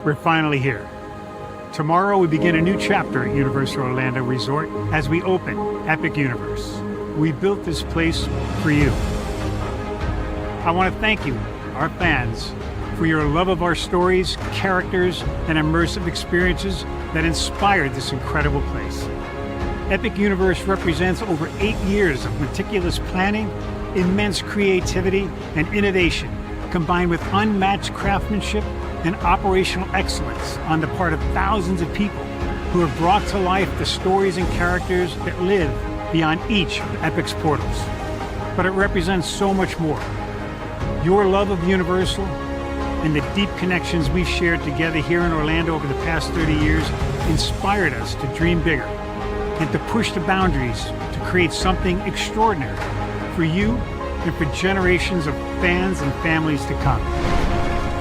We're finally here. Tomorrow we begin a new chapter at Universal Orlando Resort as we open Epic Universe. We built this place for you. I want to thank you, our fans, for your love of our stories, characters, and immersive experiences that inspired this incredible place. Epic Universe represents over 8 years of meticulous planning, immense creativity, and innovation, combined with unmatched craftsmanship and operational excellence on the part of thousands of people who have brought to life the stories and characters that live beyond each of Epic's portals. But it represents so much more. Your love of Universal and the deep connections we've shared together here in Orlando over the past 30 years inspired us to dream bigger and to push the boundaries to create something extraordinary for you and for generations of fans and families to come.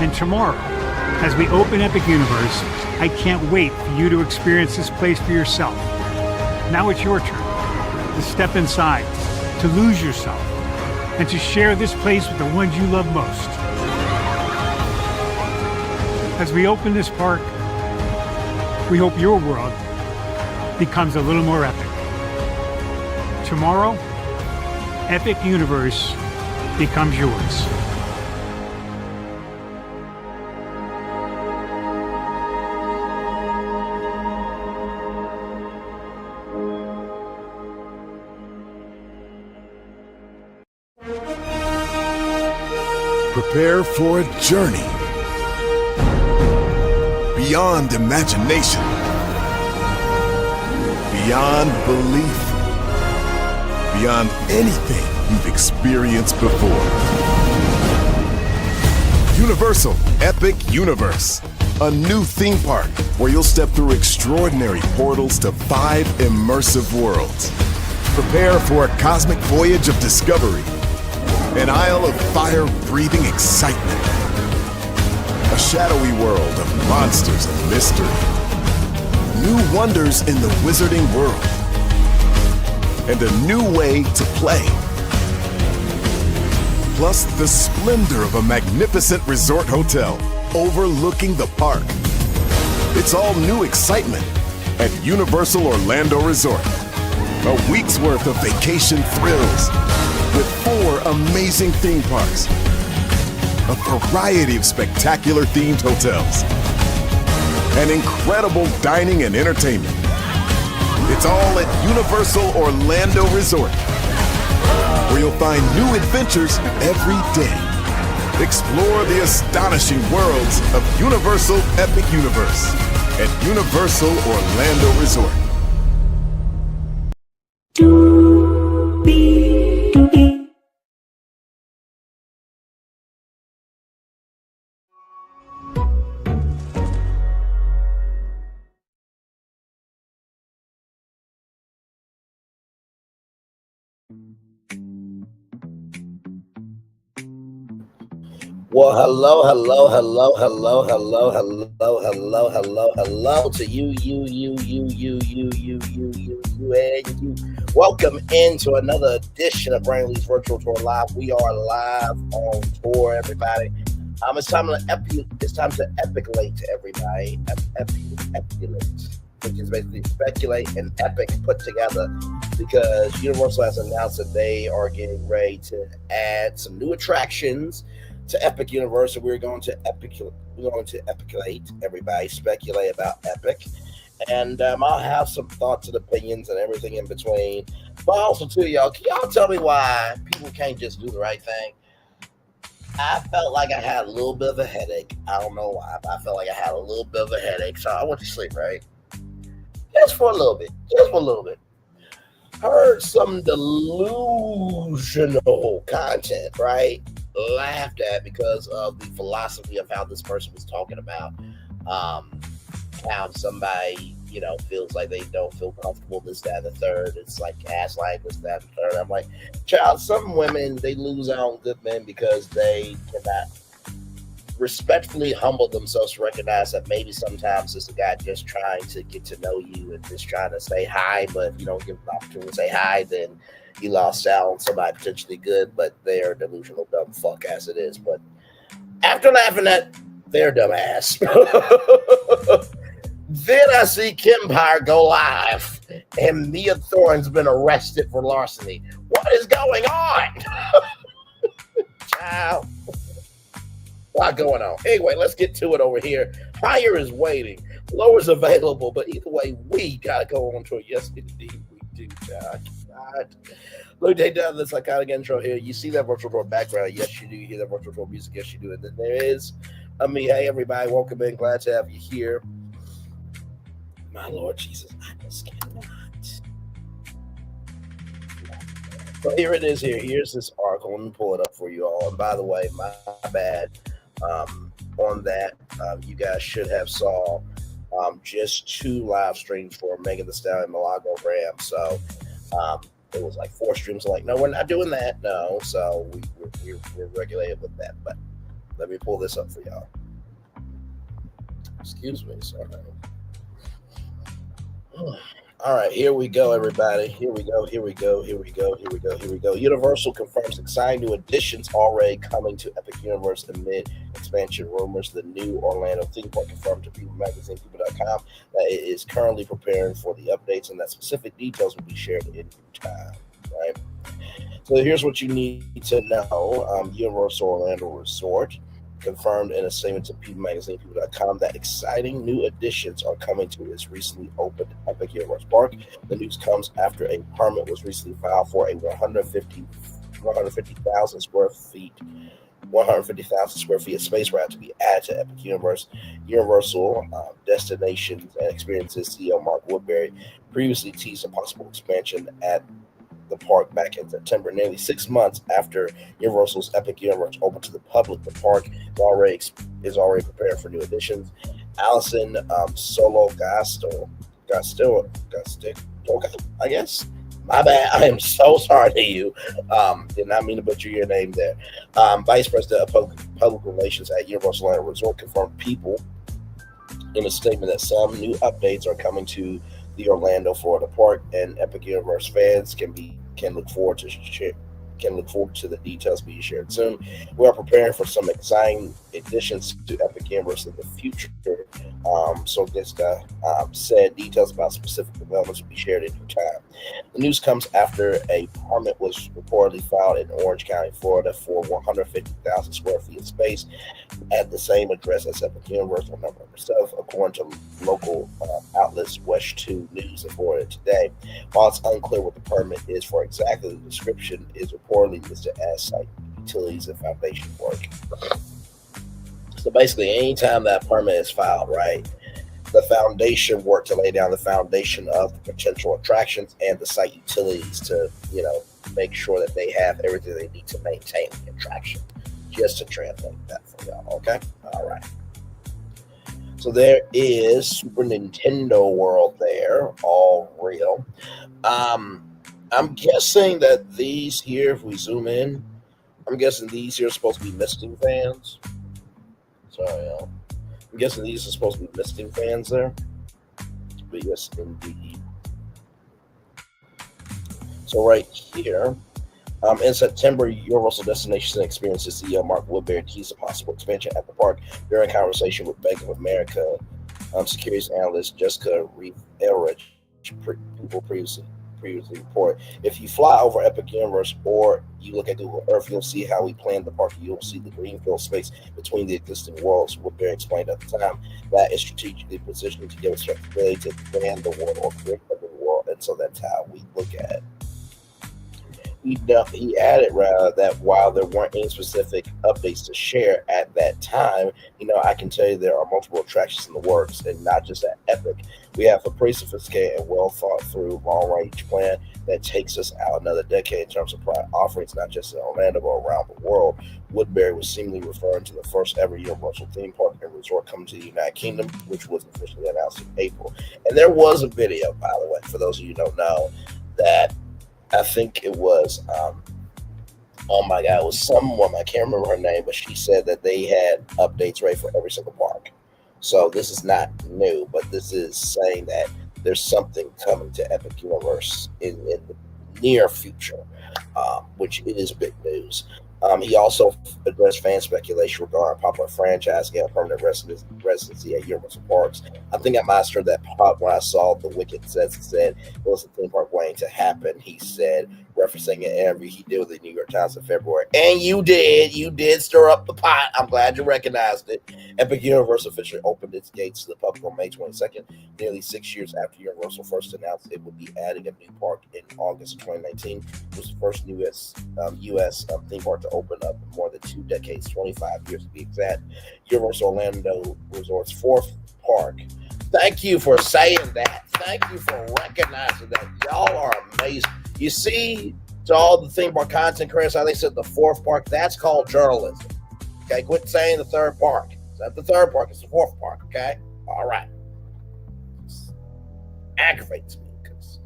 And tomorrow, as we open Epic Universe, I can't wait for you to experience this place for yourself. Now it's your turn to step inside, to lose yourself, and to share this place with the ones you love most. As we open this park, we hope your world becomes a little more epic. Tomorrow, Epic Universe becomes yours. Prepare for a journey beyond imagination, beyond belief, beyond anything you've experienced before. Universal Epic Universe, a new theme park where you'll step through extraordinary portals to 5 immersive worlds. Prepare for a cosmic voyage of discovery, an isle of fire-breathing excitement, a shadowy world of monsters and mystery, new wonders in the wizarding world, and a new way to play. Plus the splendor of a magnificent resort hotel overlooking the park. It's all new excitement at Universal Orlando Resort. A week's worth of vacation thrills with 4 amazing theme parks, a variety of spectacular themed hotels, and incredible dining and entertainment. It's all at Universal Orlando Resort, where you'll find new adventures every day. Explore the astonishing worlds of Universal Epic Universe at Universal Orlando Resort. Well, hello to you, and you. Welcome into another edition of Brainley's Virtual Tour Live. We are live on tour, everybody. It's time to epicalate to everybody. Epicalate, which is basically speculate and epic put together, because Universal has announced that they are getting ready to add some new attractions to Epic Universe. We're going to epicalate everybody, speculate about Epic, and I'll have some thoughts and opinions and everything in between. But also too, y'all, can y'all tell me why people can't just do the right thing? I felt like I had a little bit of a headache. I don't know why, but I felt like I had a little bit of a headache, so I went to sleep, right? Just for a little bit. Heard some delusional content, right? Laughed at because of the philosophy of how this person was talking about how somebody, feels like they don't feel comfortable, this, that, and the third. It's like ass language, that, and the third. I'm like, child, some women, they lose out on good men because they cannot respectfully humble themselves to recognize that maybe sometimes it's a guy just trying to get to know you and just trying to say hi, but if you don't give them the opportunity to say hi, then you lost out on somebody potentially good, but they're a delusional dumb fuck as it is. But after laughing at their dumb ass. Then I see Kempire go live, and Mia Thorne's been arrested for larceny. What is going on? Child. A lot going on. Anyway, let's get to it over here. Higher is waiting. Lower is available, but either way, we got to go on to it. Yes, indeed, we do. God. Look, they done this iconic intro here. You see that virtual tour background? Yes, you do. You hear that virtual tour music? Yes, you do. And then there is me. Hey, everybody. Welcome in. Glad to have you here. My Lord Jesus, I just cannot. So here it is. Here's this article. Let me pull it up for you all. And by the way, my bad. On that, you guys should have saw just 2 live streams for Megan Thee Stallion Malago Ram. So it was like 4 streams. I'm like, no, we're not doing that. No. So we're regulated with that. But let me pull this up for y'all. Excuse me. Sorry. All right, here we go, everybody. Here we go. Universal confirms exciting new additions already coming to Epic Universe amid expansion rumors. The new Orlando theme park confirmed to People Magazine, People.com, that it is currently preparing for the updates and that specific details will be shared in due time. Right. So here's what you need to know. Universal Orlando Resort confirmed in a statement to People Magazine, People.com, that exciting new additions are coming to its recently opened Epic Universe Park. The news comes after a permit was recently filed for a 150,000 square feet of space route to be added to Epic Universe. Universal Destinations and Experiences CEO Mark Woodbury previously teased a possible expansion at the park back in September. Nearly 6 months after Universal's Epic Universe opened to the public, the park is already preparing for new additions. Allison Solo Gasto, I guess. My bad. I am so sorry to you. Did not mean to butcher your name there. Vice President of Public Relations at Universal Orlando Resort confirmed People in a statement that some new updates are coming to the Orlando, Florida park, and Epic Universe fans can look forward to the details being shared soon. We are preparing for some exciting additions to Epic Universe in the future. So this guy said details about specific developments will be shared in due time. The news comes after a permit was reportedly filed in Orange County, Florida for 150,000 square feet of space at the same address as Epic Universe on November 7th, according to local outlets West 2 News in Florida Today. While it's unclear what the permit is for exactly, the description is reportedly listed as site utilities and foundation work. So basically, anytime that permit is filed, right, the foundation work to lay down the foundation of the potential attractions and the site utilities to, make sure that they have everything they need to maintain the attraction. Just to translate that for y'all, okay? All right. So there is Super Nintendo World there, all real. I'm guessing that these here, if we zoom in, I'm guessing these here are supposed to be Misting fans. Sorry, y'all. I'm guessing these are supposed to be Misting fans there. But yes, indeed. So right here, in September, Universal Destinations and Experiences CEO Mark Woodbury teased a possible expansion at the park during a conversation with Bank of America securities analyst Jessica Reeve-Elridge. People previously report. If you fly over Epic Universe or you look at Google Earth, you'll see how we planned the park. You'll see the greenfield space between the existing worlds. Woodbury explained at the time that is strategically positioned to give us flexibility to expand the world or create a new world, and so that's how we look at it. He added rather that while there weren't any specific updates to share at that time, I can tell you there are multiple attractions in the works, and not just at Epic. We have a pretty sophisticated and well thought through long range plan that takes us out another decade in terms of product offerings, not just in Orlando, but around the world. Woodbury was seemingly referring to the first ever Universal theme park and resort coming to the United Kingdom, which was officially announced in April. And there was a video, by the way, for those of you who don't know, that I think it was, oh my God, it was someone, I can't remember her name, but she said that they had updates ready for every single park. So this is not new, but this is saying that there's something coming to Epic Universe in the near future, which it is big news. He also addressed fan speculation regarding popular franchise getting permanent residency at Universal Parks. I think I mastered that part when I saw the Wicked says it said it was a theme park waiting to happen. He said, referencing an interview he did with the New York Times in February. And you did stir up the pot. I'm glad you recognized it. Epic Universe officially opened its gates to the public on May 22nd, nearly 6 years after Universal first announced it would be adding a new park in August of 2019. It was the first U.S. Theme park to open up in more than 2 decades, 25 years to be exact. Universal Orlando Resort's fourth park. Thank you for saying that. Thank you for recognizing that. Y'all are amazing. You see, to all the theme park content creators, how they said the fourth park, that's called journalism. Okay, quit saying the third park. It's not the third park, it's the fourth park, okay? All right. It's aggravates me because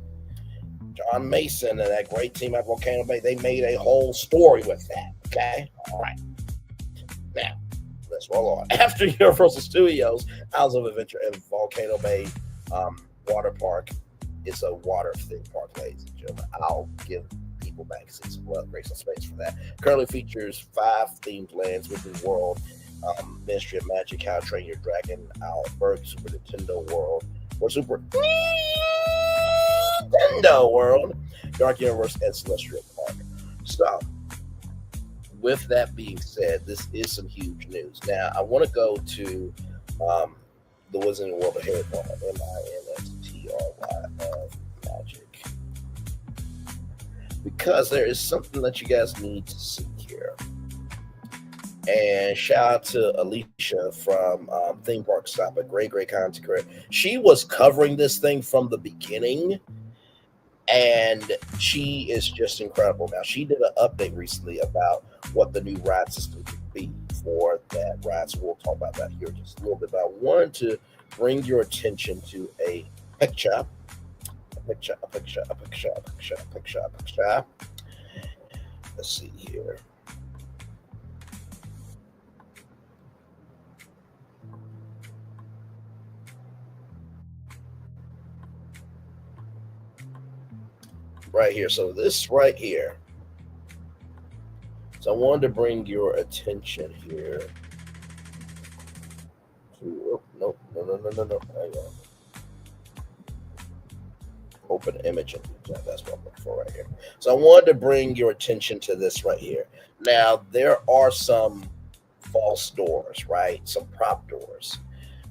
John Mason and that great team at Volcano Bay, they made a whole story with that, okay? All right. Now, let's roll on. After Universal Studios, House of Adventure and Volcano Bay Water Park is a water theme park, ladies and gentlemen. I'll give people magazines some love, grace, and space for that. Currently features 5 themed lands within the world. Ministry of Magic, How to Train Your Dragon, Owlberg, Super Nintendo World, or Super Nintendo World, Dark Universe, and Celestial Park. So, with that being said, this is some huge news. Now, I want to go to the Wizarding World of Harry Potter, MINSTRY of Magic, because there is something that you guys need to see here. And shout out to Alicia from Theme Park Stop, a great content creator. She was covering this thing from the beginning, and she is just incredible. Now, she did an update recently about what the new ride system could be for that ride, so we'll talk about that here just a little bit. But I wanted to bring your attention to a picture. Let's see here. Right here. So this right here. So I wanted to bring your attention here to, no. Hang on. Open image. That's what I'm looking for right here. So I wanted to bring your attention to this right here. Now, there are some false doors, right? Some prop doors.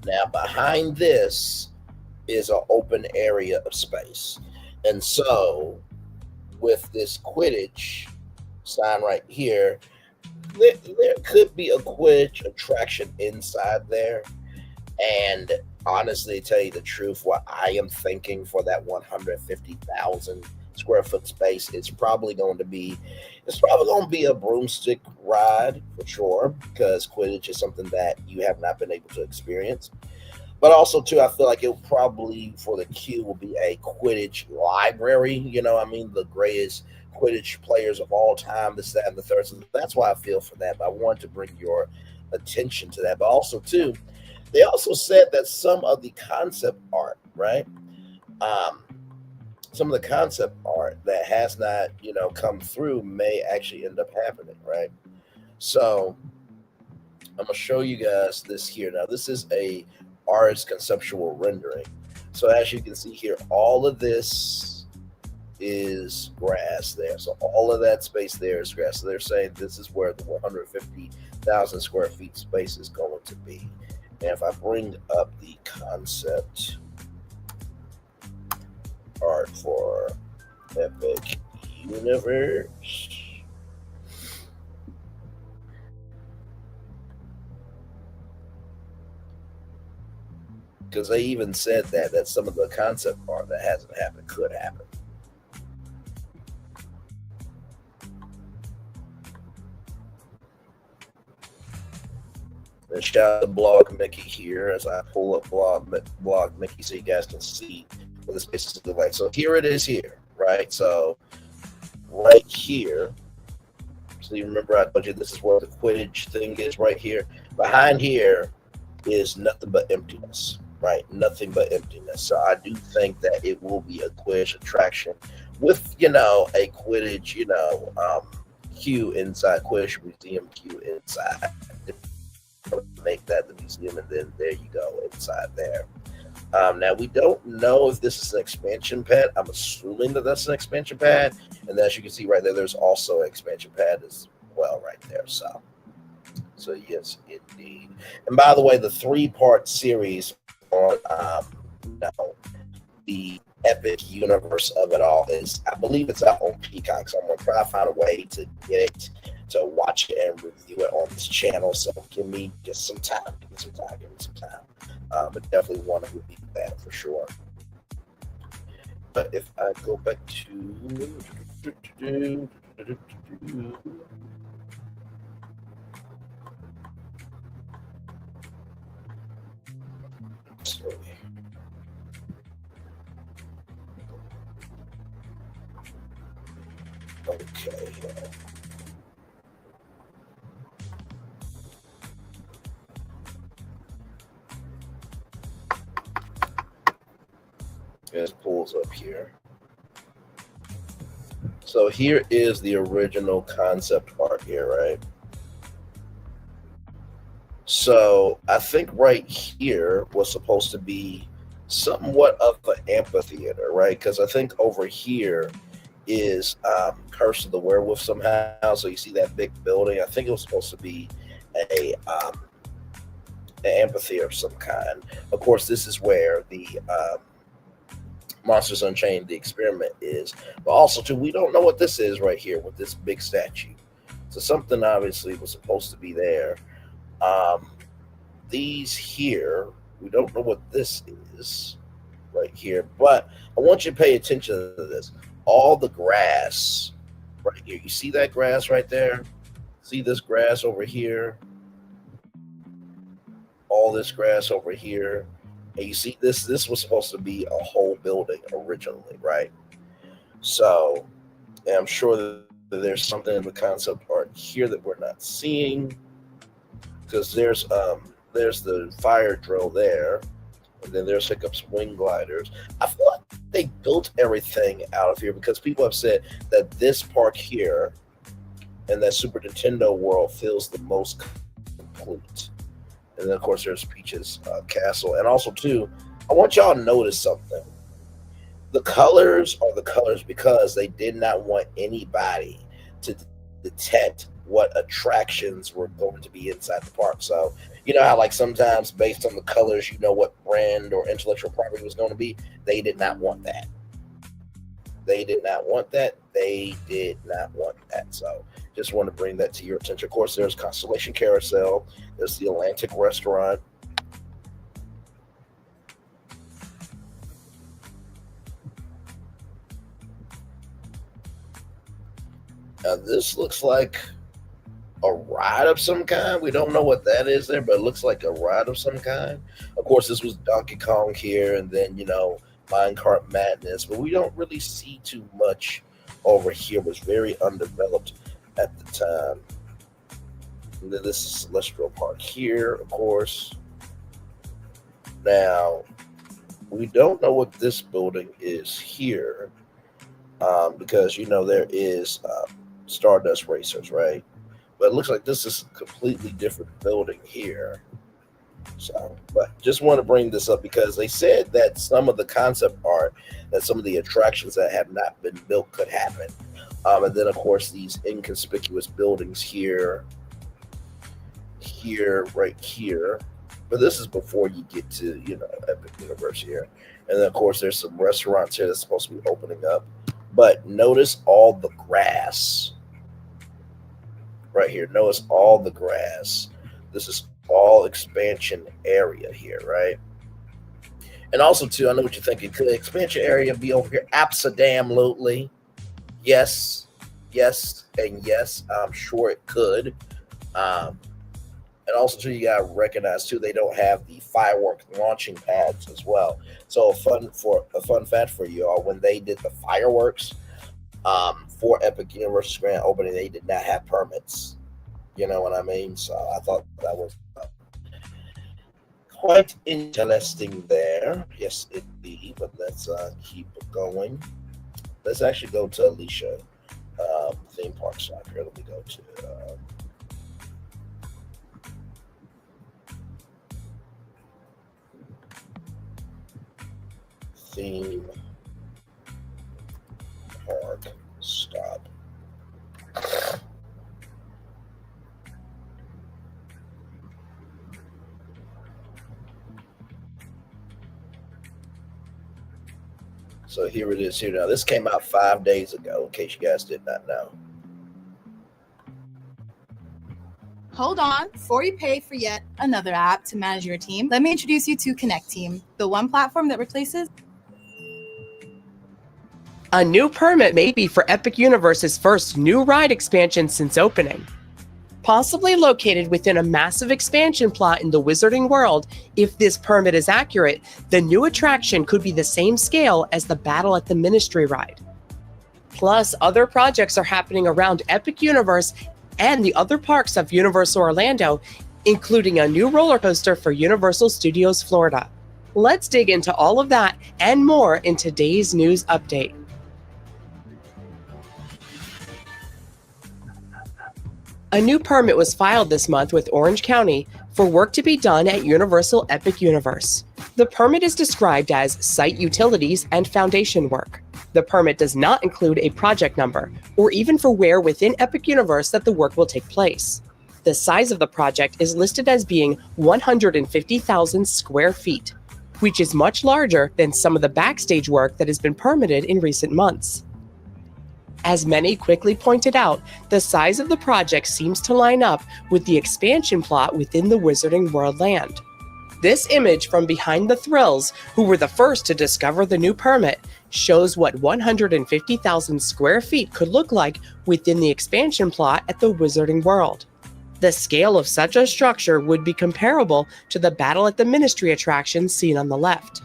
Now, behind this is an open area of space. And so, with this Quidditch sign right here, there could be a Quidditch attraction inside there. And honestly, to tell you the truth, what I am thinking for that 150,000 square foot space, it's probably going to be a broomstick ride for sure, because Quidditch is something that you have not been able to experience. But also, too, I feel like it probably, for the queue, will be a Quidditch library. You know, I mean, the greatest Quidditch players of all time, this, that, and the third. So that's why I feel for that. But I want to bring your attention to that. But also, too, they also said that some of the concept art, right? Some of the concept art that has not, come through may actually end up happening, right? So I'm going to show you guys this here. Now, this is a artist conceptual rendering. So as you can see here, all of this is grass there. So all of that space there is grass. So they're saying this is where the 150,000 square feet space is going to be. And if I bring up the concept art for Epic Universe, because they even said that some of the concept art that hasn't happened could happen. And shout out to Blog Mickey here as I pull up Blog Mickey so you guys can see what the space is like. So here it is here, right? So right here. So you remember I told you this is where the Quidditch thing is right here. Behind here is nothing but emptiness. Right, nothing but emptiness. So I do think that it will be a Quidditch attraction with, a Quidditch, Q inside, Quish Museum Q inside. Make that the museum, and then there you go inside there. Now we don't know if this is an expansion pad. I'm assuming that that's an expansion pad, and as you can see right there, there's also an expansion pad as well right there. So yes, indeed. And by the way, the 3-part series on the epic universe of it all is, I believe it's out on Peacock. So I'm gonna try to find a way to get it, to watch it and review it on this channel. So give me just some time. Give me some time. But definitely want to review that for sure. But if I go back to okay. It pulls up here. So here is the original concept art here, right? So I think right here was supposed to be somewhat of an amphitheater, right? Because I think over here is Curse of the Werewolf somehow. So you see that big building. I think it was supposed to be an amphitheater of some kind. Of course, this is where the Monsters Unchained, the experiment is. But also, too, we don't know what this is right here with this big statue. So something obviously was supposed to be there. These here, we don't know what this is right here. But I want you to pay attention to this. All the grass right here. You see that grass right there? See this grass over here? All this grass over here. And you see this was supposed to be a whole building originally, right? So I'm sure that there's something in the concept art here that we're not seeing, because there's the fire drill there, and then there's Hiccup's wing gliders. I feel like they built everything out of here, because people have said that this park here and that Super Nintendo world feels the most complete. And then, of course, there's Peach's castle. And also, too, I want y'all to notice something. The colors are the colors because they did not want anybody to detect what attractions were going to be inside the park. So, you know how, like, sometimes based on the colors, you know what brand or intellectual property was going to be? They did not want that. They did not want that. So just want to bring that to your attention. Of course, there's Constellation Carousel. There's the Atlantic Restaurant. Now, this looks like a ride of some kind. We don't know what that is there, but it looks like a ride of some kind. Of course, this was Donkey Kong here, and then, you know, Minecart Madness, but we don't really see too much over here. It was very undeveloped at the time. And then this is Celestial Park here, of course. Now, we don't know what this building is here, because, you know, there is Stardust Racers, right? But it looks like this is a completely different building here. So, but just want to bring this up because they said that some of the concept art, that some of the attractions that have not been built could happen. And then, of course, these inconspicuous buildings here, right here. But this is before you get to, you know, Epic Universe here. And then, of course, there's some restaurants here that's supposed to be opening up. But notice all the grass right here. Notice all the grass. This is all expansion area here, right? And also, too, I know what you're thinking. Could the expansion area be over here? Abso-damn-lutely. Yes, and yes. I'm sure it could. And also, too, you gotta recognize, too, they don't have the firework launching pads as well. So a fun fact for you all: when they did the fireworks for Epic Universe's grand opening, they did not have permits. You know what I mean? So I thought that was quite interesting there. Yes, indeed. But let's keep going. Let's actually go to Alicia theme park site here. Let me go to theme park stop. So here it is here now. This came out 5 days ago, in case you guys did not know. Hold on, before you pay for yet another app to manage your team, let me introduce you to Connect Team, the one platform that replaces. A new permit may be for Epic Universe's first new ride expansion since opening. Possibly located within a massive expansion plot in the Wizarding World, if this permit is accurate, the new attraction could be the same scale as the Battle at the Ministry ride. Plus, other projects are happening around Epic Universe and the other parks of Universal Orlando, including a new roller coaster for Universal Studios Florida. Let's dig into all of that and more in today's news update. A new permit was filed this month with Orange County for work to be done at Universal Epic Universe. The permit is described as site utilities and foundation work. The permit does not include a project number or even for where within Epic Universe that the work will take place. The size of the project is listed as being 150,000 square feet, which is much larger than some of the backstage work that has been permitted in recent months. As many quickly pointed out, the size of the project seems to line up with the expansion plot within the Wizarding World land. This image from behind the Thrills, who were the first to discover the new permit, shows what 150,000 square feet could look like within the expansion plot at the Wizarding World. The scale of such a structure would be comparable to the Battle at the Ministry attraction seen on the left.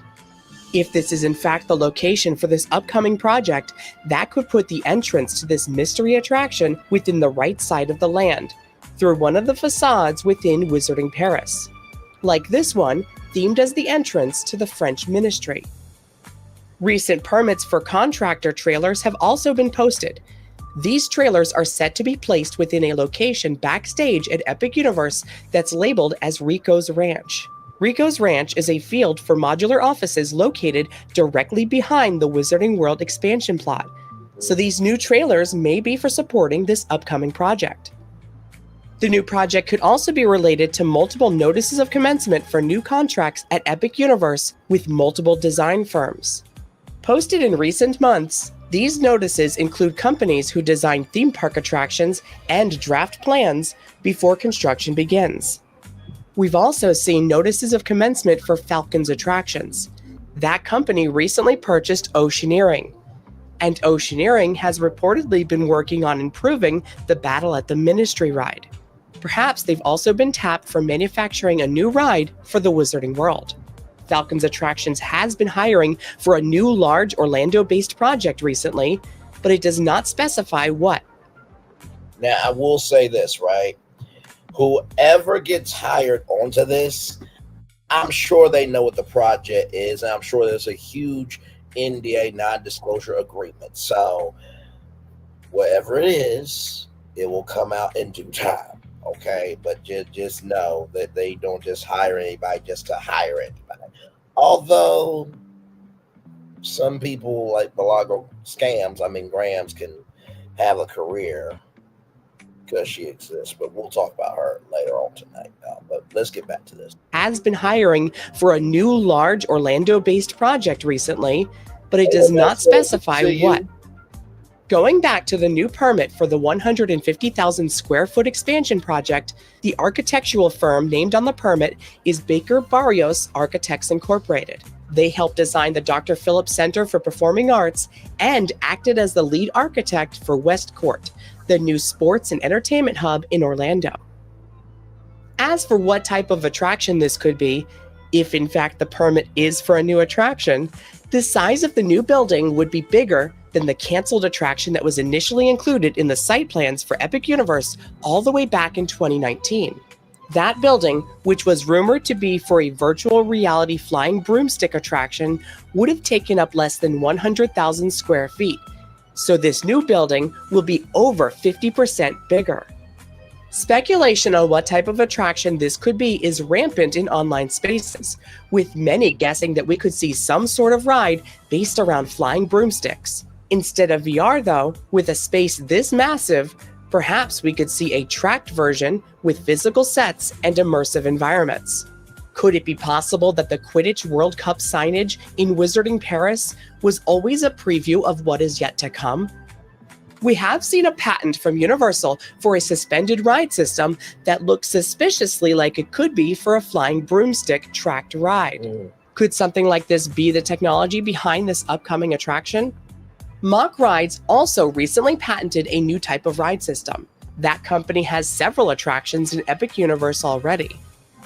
If this is in fact the location for this upcoming project, that could put the entrance to this mystery attraction within the right side of the land, through one of the facades within Wizarding Paris. Like this one, themed as the entrance to the French Ministry. Recent permits for contractor trailers have also been posted. These trailers are set to be placed within a location backstage at Epic Universe that's labeled as Rico's Ranch. Rico's Ranch is a field for modular offices located directly behind the Wizarding World expansion plot, so these new trailers may be for supporting this upcoming project. The new project could also be related to multiple notices of commencement for new contracts at Epic Universe with multiple design firms. Posted in recent months, these notices include companies who design theme park attractions and draft plans before construction begins. We've also seen notices of commencement for Falcon's attractions. That company recently purchased Oceaneering, and Oceaneering has reportedly been working on improving the Battle at the Ministry ride. Perhaps they've also been tapped for manufacturing a new ride for the Wizarding World. Falcon's Attractions has been hiring for a new large Orlando-based project recently, but it does not specify what. Now, I will say this, right? Whoever gets hired onto this, I'm sure they know what the project is, and I'm sure there's a huge NDA, non-disclosure agreement. So whatever it is, it will come out in due time, okay? But just know that they don't just hire anybody just to hire anybody. Although some people like Balago scams, Grams can have a career because she exists, but we'll talk about her later on tonight. But let's get back to this. Has been hiring for a new large Orlando-based project recently, but it does not specify what. Going back to the new permit for the 150,000 square foot expansion project, the architectural firm named on the permit is Baker Barrios Architects Incorporated. They helped design the Dr. Phillips Center for Performing Arts and acted as the lead architect for West Court, the new sports and entertainment hub in Orlando. As for what type of attraction this could be, if in fact the permit is for a new attraction, the size of the new building would be bigger than the canceled attraction that was initially included in the site plans for Epic Universe all the way back in 2019. That building, which was rumored to be for a virtual reality flying broomstick attraction, would have taken up less than 100,000 square feet, so this new building will be over 50% bigger. Speculation on what type of attraction this could be is rampant in online spaces, with many guessing that we could see some sort of ride based around flying broomsticks. Instead of VR, though, with a space this massive, perhaps we could see a tracked version with physical sets and immersive environments. Could it be possible that the Quidditch World Cup signage in Wizarding Paris was always a preview of what is yet to come? We have seen a patent from Universal for a suspended ride system that looks suspiciously like it could be for a flying broomstick tracked ride. Could something like this be the technology behind this upcoming attraction? Mock Rides also recently patented a new type of ride system. That company has several attractions in Epic Universe already.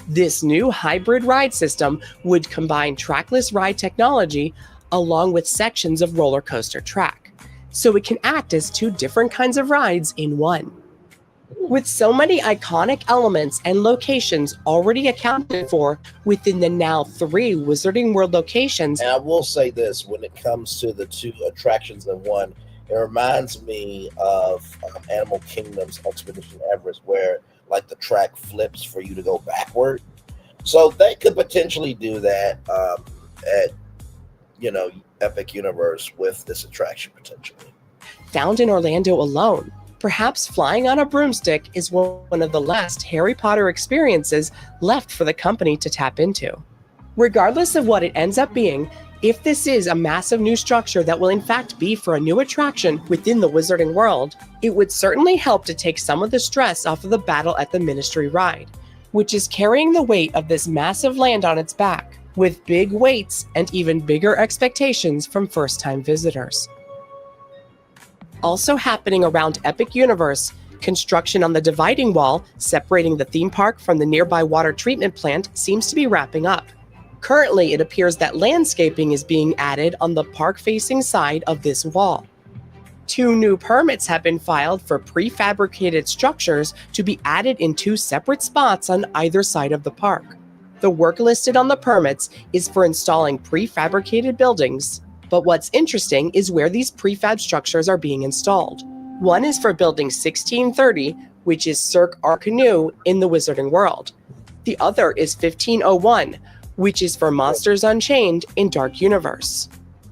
This new hybrid ride system would combine trackless ride technology along with sections of roller coaster track, so it can act as two different kinds of rides in one. With so many iconic elements and locations already accounted for within the now 3 Wizarding World locations. And I will say this, when it comes to the 2 attractions in one, it reminds me of Animal Kingdom's Expedition Everest, where like the track flips for you to go backward. So they could potentially do that at, Epic Universe with this attraction potentially. Found in Orlando alone. Perhaps flying on a broomstick is one of the last Harry Potter experiences left for the company to tap into. Regardless of what it ends up being, if this is a massive new structure that will in fact be for a new attraction within the Wizarding World, it would certainly help to take some of the stress off of the Battle at the Ministry ride, which is carrying the weight of this massive land on its back, with big weights and even bigger expectations from first-time visitors. Also happening around Epic Universe, construction on the dividing wall separating the theme park from the nearby water treatment plant seems to be wrapping up. Currently, it appears that landscaping is being added on the park-facing side of this wall. 2 new permits have been filed for prefabricated structures to be added in 2 separate spots on either side of the park. The work listed on the permits is for installing prefabricated buildings, but what's interesting is where these prefab structures are being installed. One is for Building 1630, which is Cirque Arcanu in the Wizarding World. The other is 1501, which is for Monsters Unchained in Dark Universe.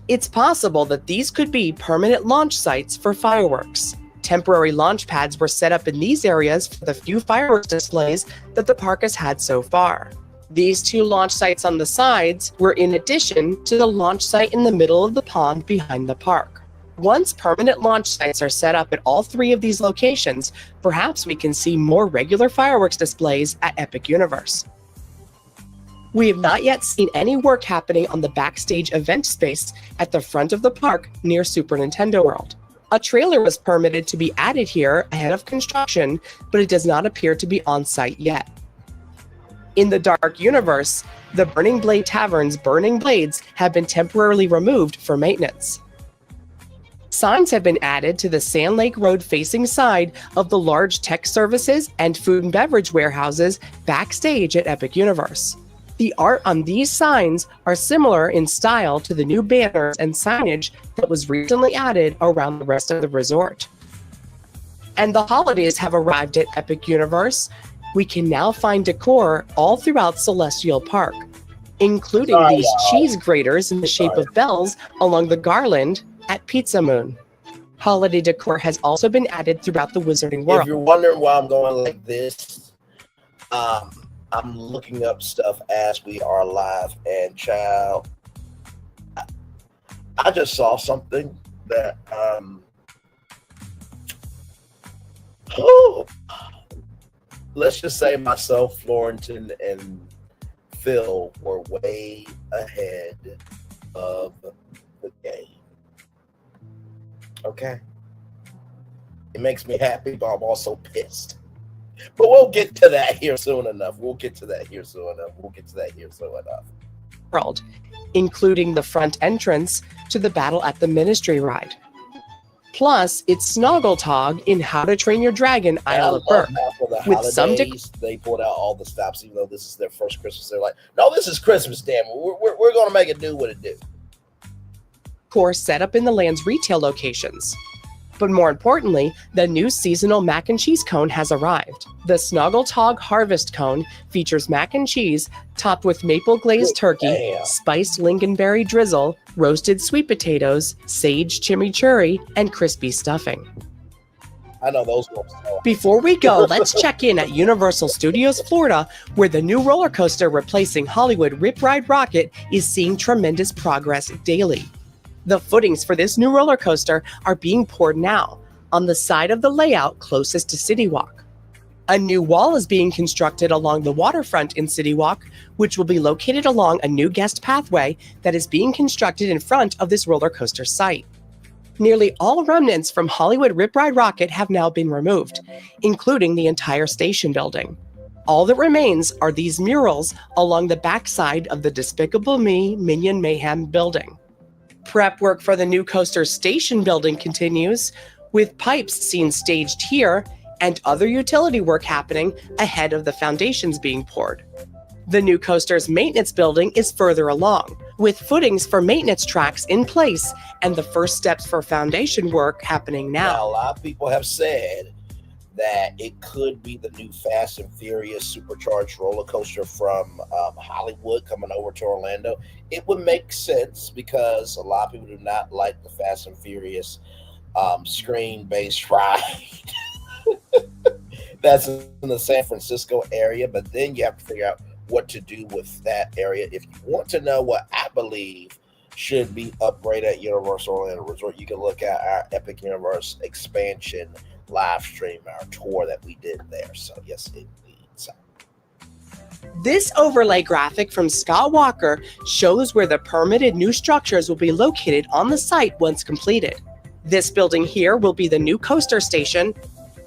It's possible that these could be permanent launch sites for fireworks. Temporary launch pads were set up in these areas for the few fireworks displays that the park has had so far. These 2 launch sites on the sides were in addition to the launch site in the middle of the pond behind the park. Once permanent launch sites are set up at all 3 of these locations, perhaps we can see more regular fireworks displays at Epic Universe. We have not yet seen any work happening on the backstage event space at the front of the park near Super Nintendo World. A trailer was permitted to be added here ahead of construction, but it does not appear to be on site yet. In the Dark Universe, the Burning Blade Tavern's Burning Blades have been temporarily removed for maintenance. Signs have been added to the Sand Lake Road facing side of the large tech services and food and beverage warehouses backstage at Epic Universe. The art on these signs are similar in style to the new banners and signage that was recently added around the rest of the resort. And the holidays have arrived at Epic Universe. We can now find decor all throughout Celestial Park, including these cheese graters in the shape of bells along the garland at Pizza Moon. Holiday decor has also been added throughout the Wizarding World. If you're wondering why I'm going like this, I'm looking up stuff as we are live, and child, I just saw something that let's just say myself, Florentin, and Phil were way ahead of the game. Okay? It makes me happy, but I'm also pissed. But we'll get to that here soon enough. World, including the front entrance to the Battle at the Ministry ride. Plus, it's Snoggletog in How to Train Your Dragon Isle of Burke. With some they pulled out all the stops, even though this is their first Christmas. They're like, no, this is Christmas, damn it. We're going to make it do what it do. Decor set up in the land's retail locations. But more importantly, the new seasonal mac and cheese cone has arrived. The Snuggle Tog Harvest Cone features mac and cheese topped with maple glazed turkey, spiced lingonberry drizzle, roasted sweet potatoes, sage chimichurri, and crispy stuffing. I know those ones. Before we go, let's check in at Universal Studios Florida, where the new roller coaster replacing Hollywood Rip Ride Rockit is seeing tremendous progress daily. The footings for this new roller coaster are being poured now on the side of the layout closest to City Walk. A new wall is being constructed along the waterfront in City Walk, which will be located along a new guest pathway that is being constructed in front of this roller coaster site. Nearly all remnants from Hollywood Rip Ride Rockit have now been removed, including the entire station building. All that remains are these murals along the backside of the Despicable Me Minion Mayhem building. Prep work for the new coaster station building continues, with pipes seen staged here and other utility work happening ahead of the foundations being poured. The new coaster's maintenance building is further along, with footings for maintenance tracks in place and the first steps for foundation work happening now. A lot of people have said that it could be the new Fast and Furious supercharged roller coaster from Hollywood coming over to Orlando. It would make sense because a lot of people do not like the Fast and Furious screen-based ride that's in the San Francisco area. But then you have to figure out what to do with that area. If you want to know what I believe should be upgraded at Universal Orlando Resort, you can look at our Epic Universe expansion live stream, our tour that we did there. So yes, indeed. So this overlay graphic from Scott Walker shows where the permitted new structures will be located on the site once completed. This building here will be the new coaster station,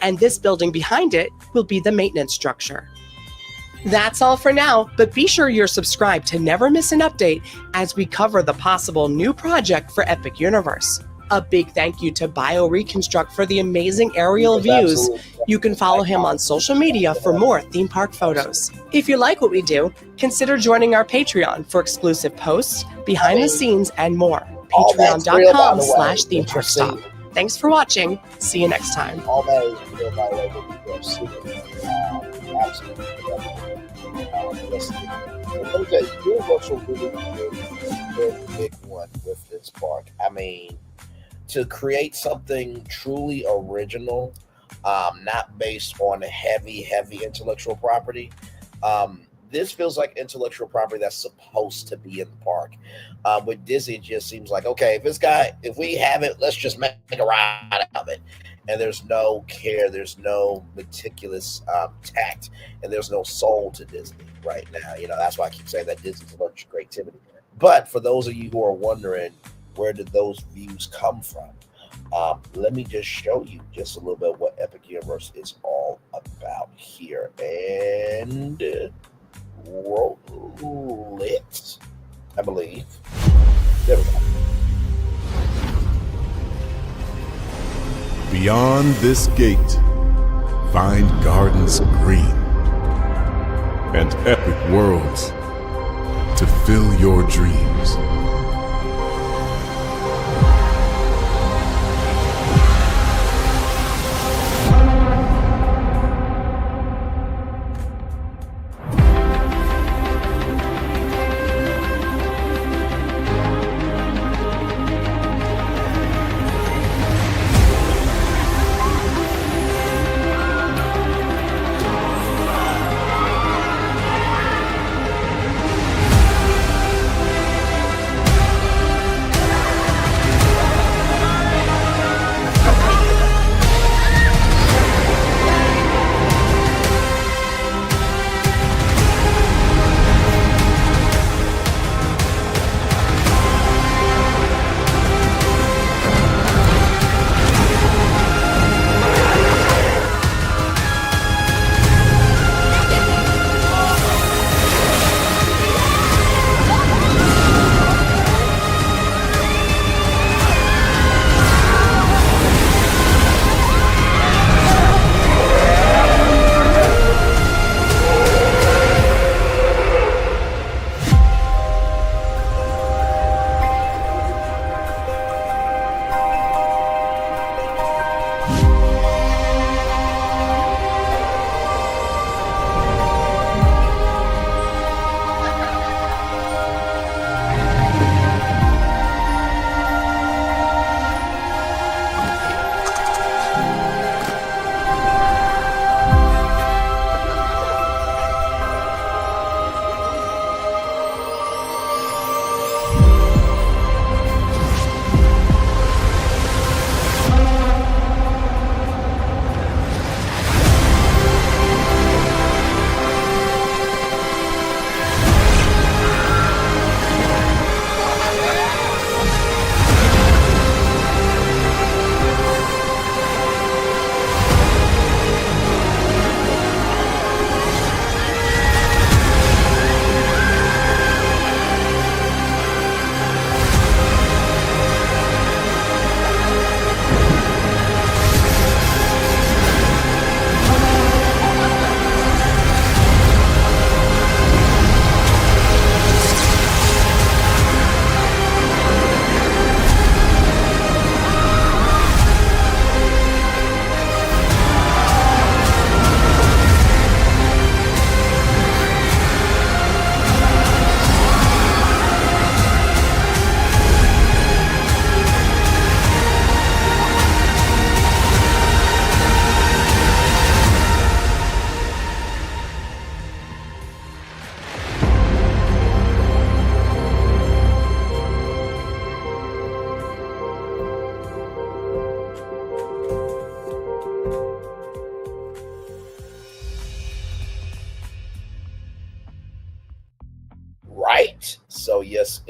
and this building behind it will be the maintenance structure. That's all for now, but be sure you're subscribed to never miss an update as we cover the possible new project for Epic Universe. A big thank you to BioReconstruct for the amazing aerial views. You can follow him on social media for more theme park photos. If you like what we do, consider joining our Patreon for exclusive posts, behind the scenes, and more. Patreon.com/themeparkstop. Thanks for watching. See you next time. All that is real, by the way, what we are seeing. Absolutely. Let me tell you, Universal really did a very big one with this park. I mean, to create something truly original, not based on heavy intellectual property. This feels like intellectual property that's supposed to be in the park. With Disney, it just seems like, okay, if we have it, let's just make a ride out of it. And there's no care, there's no meticulous tact, and there's no soul to Disney right now. You know, that's why I keep saying that Disney's allergic to creativity. But for those of you who are wondering, where did those views come from? Let me just show you just a little bit what Epic Universe is all about here. And roll it, I believe. There we go. Beyond this gate, find gardens green and epic worlds to fill your dreams.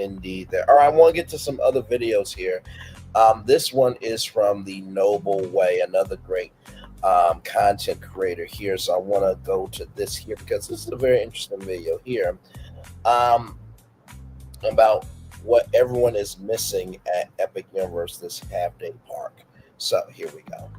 indeed there. All right, I want to get to some other videos here. This one is from the Noble Way, another great content creator here. So I want to go to this here because this is a very interesting video here about what everyone is missing at Epic Universe this half-day park. So here we go.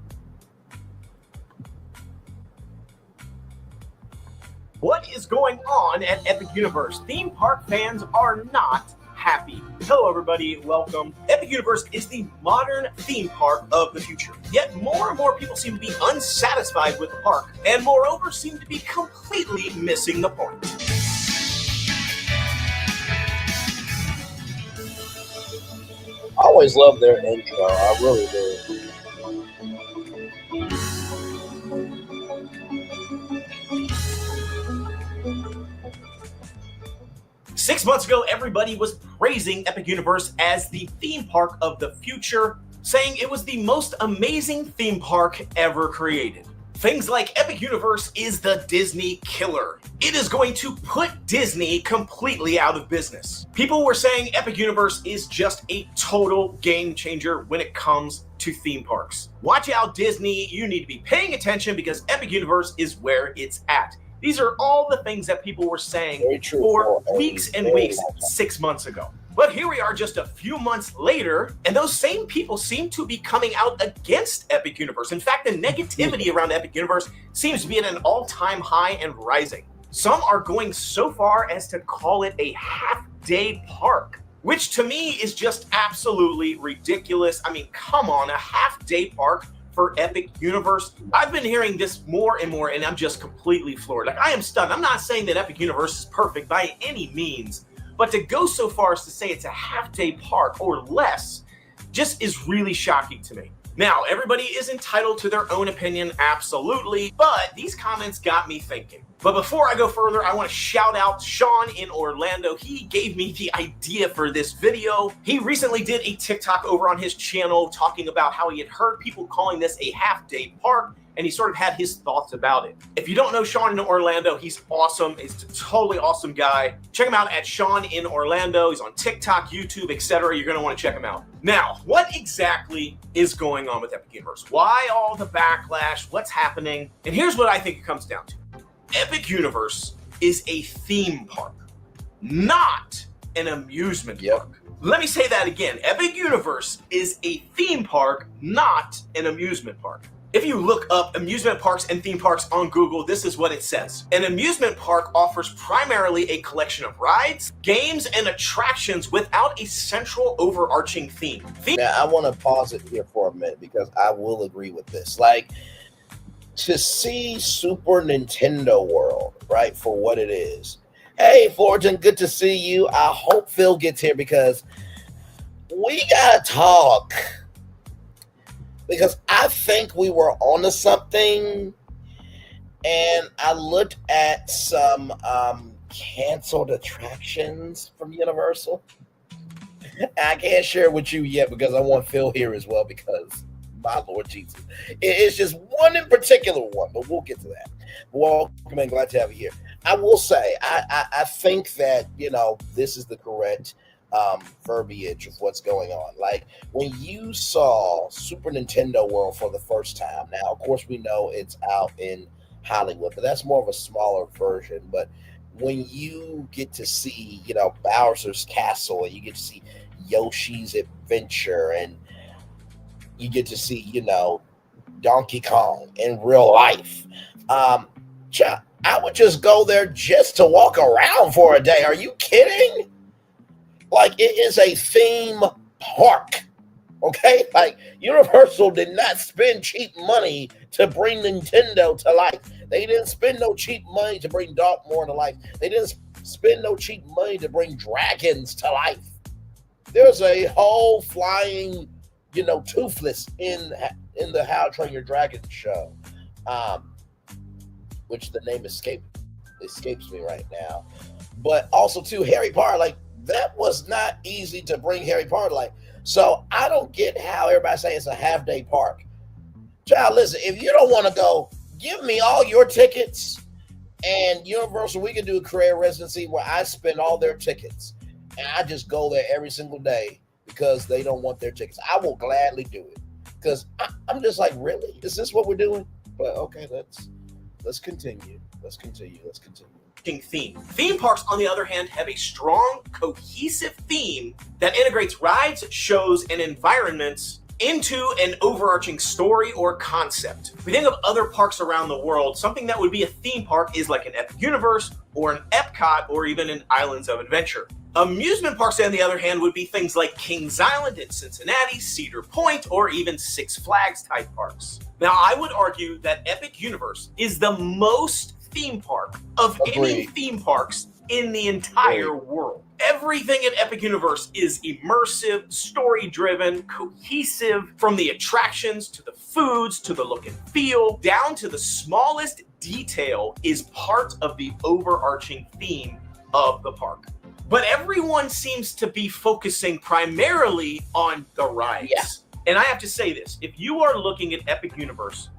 What is going on at Epic Universe? Theme park fans are not happy. Hello everybody, welcome. Epic Universe is the modern theme park of the future. Yet more and more people seem to be unsatisfied with the park, and moreover seem to be completely missing the point. I always love their intro, I really do. 6 months ago, everybody was praising Epic Universe as the theme park of the future, saying it was the most amazing theme park ever created. Things like Epic Universe is the Disney killer. It is going to put Disney completely out of business. People were saying Epic Universe is just a total game changer when it comes to theme parks. Watch out, Disney, you need to be paying attention because Epic Universe is where it's at. These are all the things that people were saying for weeks and weeks 6 months ago. But here we are just a few months later, and those same people seem to be coming out against Epic Universe. In fact, the negativity around Epic Universe seems to be at an all-time high and rising. Some are going so far as to call it a half-day park, which to me is just absolutely ridiculous. I mean, come on, a half-day park for Epic Universe. I've been hearing this more and more, and I'm just completely floored. Like, I am stunned. I'm not saying that Epic Universe is perfect by any means, but to go so far as to say it's a half-day park or less just is really shocking to me. Now, everybody is entitled to their own opinion, absolutely, but these comments got me thinking. But before I go further, I want to shout out Sean in Orlando. He gave me the idea for this video. He recently did a TikTok over on his channel talking about how he had heard people calling this a half-day park, and he sort of had his thoughts about it. If you don't know Sean in Orlando, he's awesome. He's a totally awesome guy. Check him out at Sean in Orlando. He's on TikTok, YouTube, etc. You're going to want to check him out. Now, what exactly is going on with Epic Universe? Why all the backlash? What's happening? And here's what I think it comes down to. Epic Universe is a theme park, not an amusement park. Let me say that again. Epic Universe is a theme park, not an amusement park. If you look up amusement parks and theme parks on Google, this is what it says. An amusement park offers primarily a collection of rides, games, and attractions without a central overarching theme. Now, I want to pause it here for a minute because I will agree with this. Like, to see Super Nintendo World, right, for what it is. Hey, Fullerton, good to see you. I hope Phil gets here because we got to talk. Because I think we were onto something, and I looked at some canceled attractions from Universal. I can't share it with you yet because I want Phil here as well because, my Lord Jesus. It's just one in particular one, but we'll get to that. Welcome and glad to have you here. I will say, I think that, you know, this is the correct verbiage of what's going on. Like, when you saw Super Nintendo World for the first time, now, of course, we know it's out in Hollywood, but that's more of a smaller version. But when you get to see, you know, Bowser's Castle, and you get to see Yoshi's Adventure, and you get to see, you know, Donkey Kong in real life. I would just go there just to walk around for a day. Are you kidding? Like, it is a theme park, okay? Like, Universal did not spend cheap money to bring Nintendo to life. They didn't spend no cheap money to bring Darkmoor to life. They didn't spend no cheap money to bring dragons to life. There's a whole flying, you know, Toothless in the How to Train Your Dragon show, which the name escapes me right now. But also, too, Harry Potter, like, that was not easy to bring Harry Potter to life. So I don't get how everybody's saying it's a half-day park. Child, listen, if you don't want to go, give me all your tickets, and Universal, we can do a career residency where I spend all their tickets. and I just go there every single day because they don't want their tickets. I will gladly do it because I'm just like, really? Is this what we're doing? But okay, let's continue. Let's continue. Theme parks, on the other hand, have a strong, cohesive theme that integrates rides, shows, and environments into an overarching story or concept. We think of other parks around the world, something that would be a theme park is like an Epic Universe or an Epcot or even an Islands of Adventure. Amusement parks, on the other hand, would be things like Kings Island in Cincinnati, Cedar Point, or even Six Flags type parks. Now, I would argue that Epic Universe is the most theme park of any theme parks in the entire world. Everything at Epic Universe is immersive, story-driven, cohesive, from the attractions to the foods to the look and feel, down to the smallest detail is part of the overarching theme of the park. But everyone seems to be focusing primarily on the rides. Yeah. And I have to say this, if you are looking at Epic Universe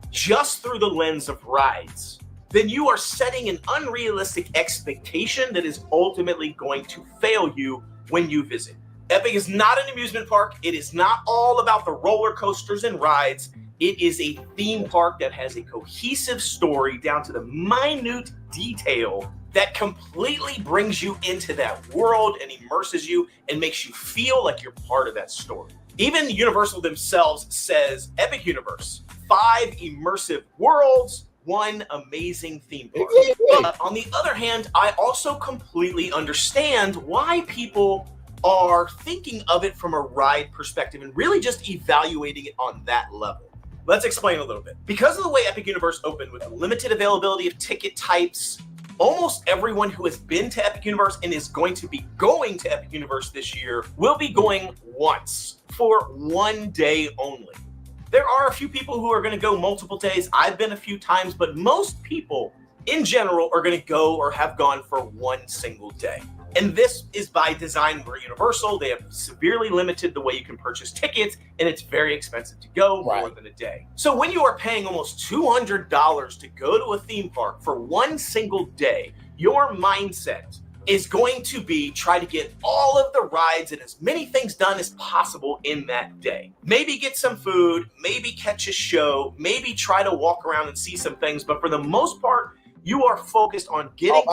just through the lens of rides, then you are setting an unrealistic expectation that is ultimately going to fail you when you visit. Epic is not an amusement park. It is not all about the roller coasters and rides. It is a theme park that has a cohesive story down to the minute detail that completely brings you into that world and immerses you and makes you feel like you're part of that story. Even Universal themselves says Epic Universe, 5 immersive worlds, 1 amazing theme park. But on the other hand, I also completely understand why people are thinking of it from a ride perspective and really just evaluating it on that level. Let's explain a little bit. Because of the way Epic Universe opened with limited availability of ticket types, almost everyone who has been to Epic Universe and is going to be going to Epic Universe this year will be going once for 1 day only. There are a few people who are going to go multiple days. I've been a few times, but most people in general are going to go or have gone for 1 single day. And this is by design for Universal. They have severely limited the way you can purchase tickets, and it's very expensive to go more than a day. So when you are paying almost $200 to go to a theme park for 1 single day, your mindset is going to be try to get all of the rides and as many things done as possible in that day. Maybe get some food, maybe catch a show, maybe try to walk around and see some things, but for the most part, you are focused on getting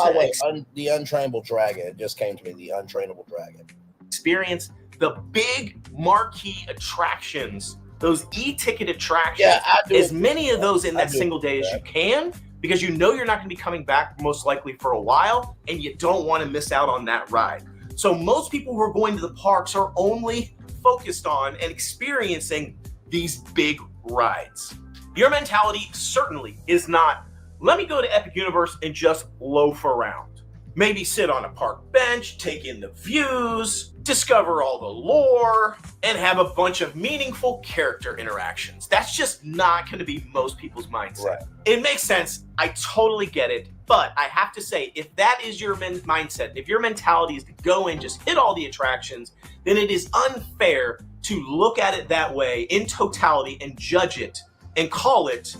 the Untrainable Dragon. It just came to me, the Untrainable Dragon. Experience the big marquee attractions, those e-ticket attractions, as many of those in that single day as you can, because you know you're not going to be coming back most likely for a while, and you don't want to miss out on that ride. So most people who are going to the parks are only focused on and experiencing these big rides. Your mentality certainly is not, let me go to Epic Universe and just loaf around. Maybe sit on a park bench, take in the views, discover all the lore, and have a bunch of meaningful character interactions. That's just not going to be most people's mindset. Right. It makes sense. I totally get it. But I have to say, if that is your mindset, if your mentality is to go in, just hit all the attractions, then it is unfair to look at it that way in totality and judge it and call it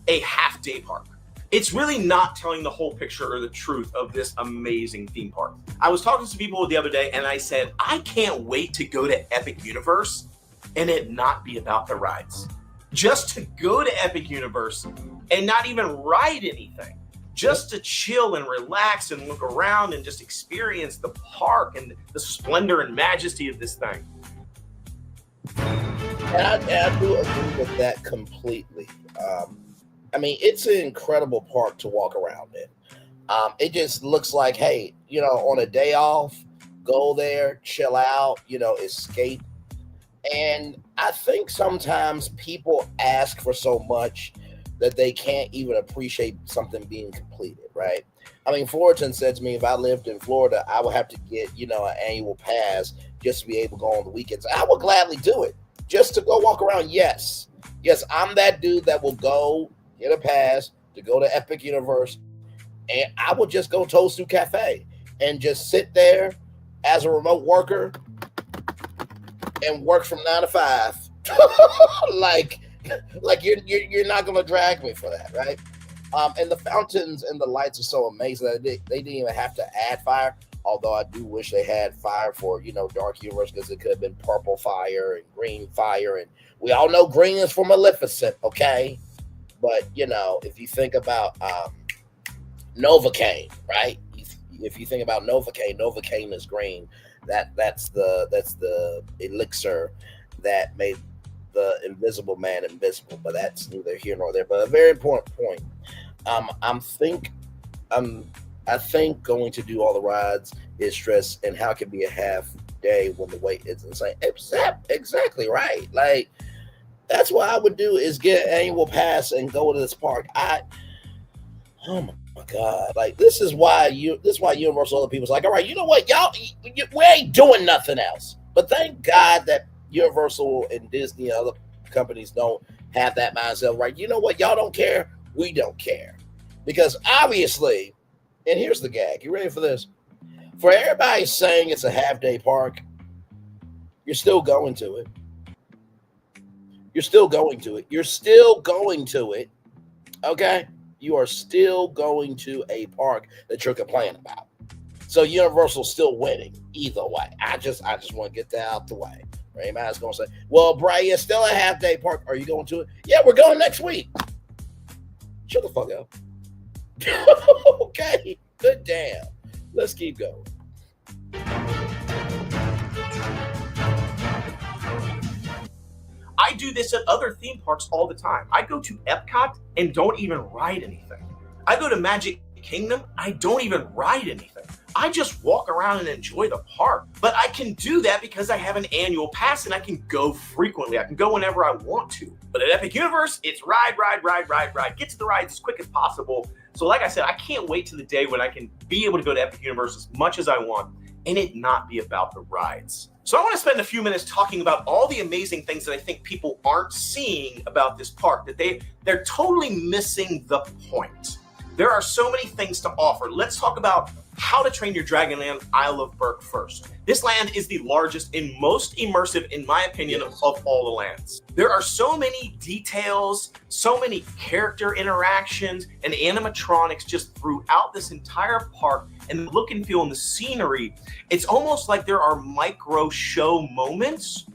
a half-day park. It's really not telling the whole picture or the truth of this amazing theme park. I was talking to some people the other day and I said, I can't wait to go to Epic Universe and it not be about the rides. Just to go to Epic Universe and not even ride anything. Just to chill and relax and look around and just experience the park and the splendor and majesty of this thing. And I do agree with that completely. I mean, it's an incredible park to walk around in. It just looks like, hey, on a day off, go there, chill out, escape. And I think sometimes people ask for so much that they can't even appreciate something being completed, right? I mean, Fullerton said to me, if I lived in Florida, I would have to get, an annual pass just to be able to go on the weekends. I would gladly do it just to go walk around. Yes, I'm that dude that will go get a pass to go to Epic Universe, and I would just go Toastu Cafe and just sit there as a remote worker and work from 9 to 5. like you're not gonna drag me for that, right? And the fountains and the lights are so amazing that they didn't even have to add fire. Although I do wish they had fire for, Dark Universe, because it could have been purple fire and green fire. And we all know green is for Maleficent, okay? But, if you think about Novocaine, right? If you think about Novocaine is green. That's the elixir that made the Invisible Man invisible. But that's neither here nor there. But a very important point. I think going to do all the rides is stress, and how it can be a half day when the wait is insane. Exactly right. Like, that's what I would do, is get an annual pass and go to this park. Oh my God. Like, this is why Universal, other people's like, all right, you know what, y'all, we ain't doing nothing else. But thank God that Universal and Disney and other companies don't have that mindset, right? You know what, y'all don't care, we don't care. Because obviously, and here's the gag, you ready for this? For everybody saying it's a half-day park, you're still going to it. You're still going to it. You're still going to it. Okay? You are still going to a park that you're complaining about. So Universal's still winning either way. I just want to get that out the way. Anybody's going to say, well, Bray, it's still a half-day park. Are you going to it? Yeah, we're going next week. Shut the fuck up. Okay, good damn. Let's keep going. I do this at other theme parks all the time. I go to Epcot and don't even ride anything. I go to Magic Kingdom, I don't even ride anything. I just walk around and enjoy the park. But I can do that because I have an annual pass and I can go frequently. I can go whenever I want to. But at Epic Universe, it's ride. Get to the rides as quick as possible. So like I said, I can't wait to the day when I can be able to go to Epic Universe as much as I want and it not be about the rides. So I want to spend a few minutes talking about all the amazing things that I think people aren't seeing about this park, that they're totally missing the point. There are so many things to offer. Let's talk about How to Train Your Dragon Land Isle of Berk first. This land is the largest and most immersive, in my opinion, of all the lands. There are so many details, so many character interactions and animatronics just throughout this entire park, and the look and feel and the scenery. It's almost like there are micro show moments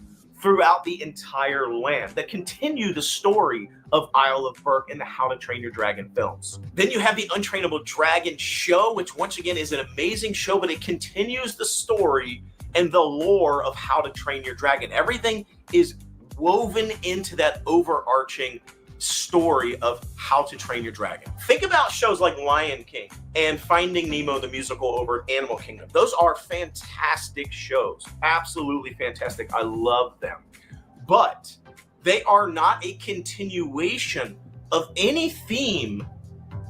throughout the entire land that continue the story of Isle of Berk and the How to Train Your Dragon films. Then you have the Untrainable Dragon show, which once again is an amazing show, but it continues the story and the lore of How to Train Your Dragon. Everything is woven into that overarching story of How to Train Your Dragon. Think about shows like Lion King and Finding Nemo the musical over at Animal Kingdom. Those are fantastic shows. Absolutely fantastic. I love them. But they are not a continuation of any theme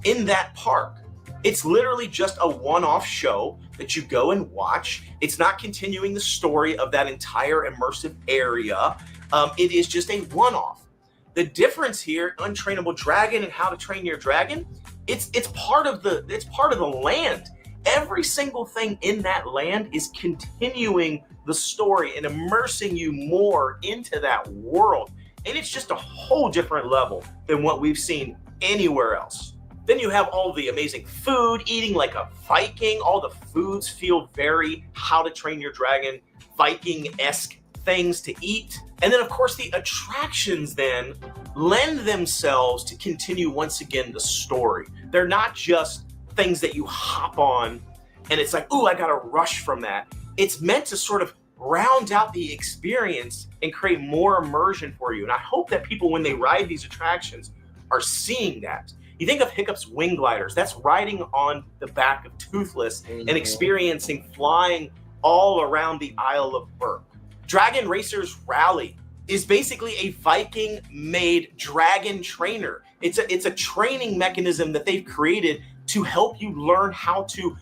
in that park. It's literally just a one-off show that you go and watch. It's not continuing the story of that entire immersive area. It is just a one-off. The difference here, Untrainable Dragon and How to Train Your Dragon, it's part of the land. Every single thing in that land is continuing the story and immersing you more into that world. And it's just a whole different level than what we've seen anywhere else. Then you have all the amazing food, eating like a Viking. All the foods feel very How to Train Your Dragon, Viking-esque things to eat. And then, of course, the attractions then lend themselves to continue once again the story. They're not just things that you hop on and it's like, ooh, I got to rush from that. It's meant to sort of round out the experience and create more immersion for you. And I hope that people, when they ride these attractions, are seeing that. You think of Hiccup's Wing Gliders, that's riding on the back of Toothless and experiencing flying all around the Isle of Berk. Dragon Racers Rally is basically a Viking-made dragon trainer. It's a training mechanism that they've created to help you learn how to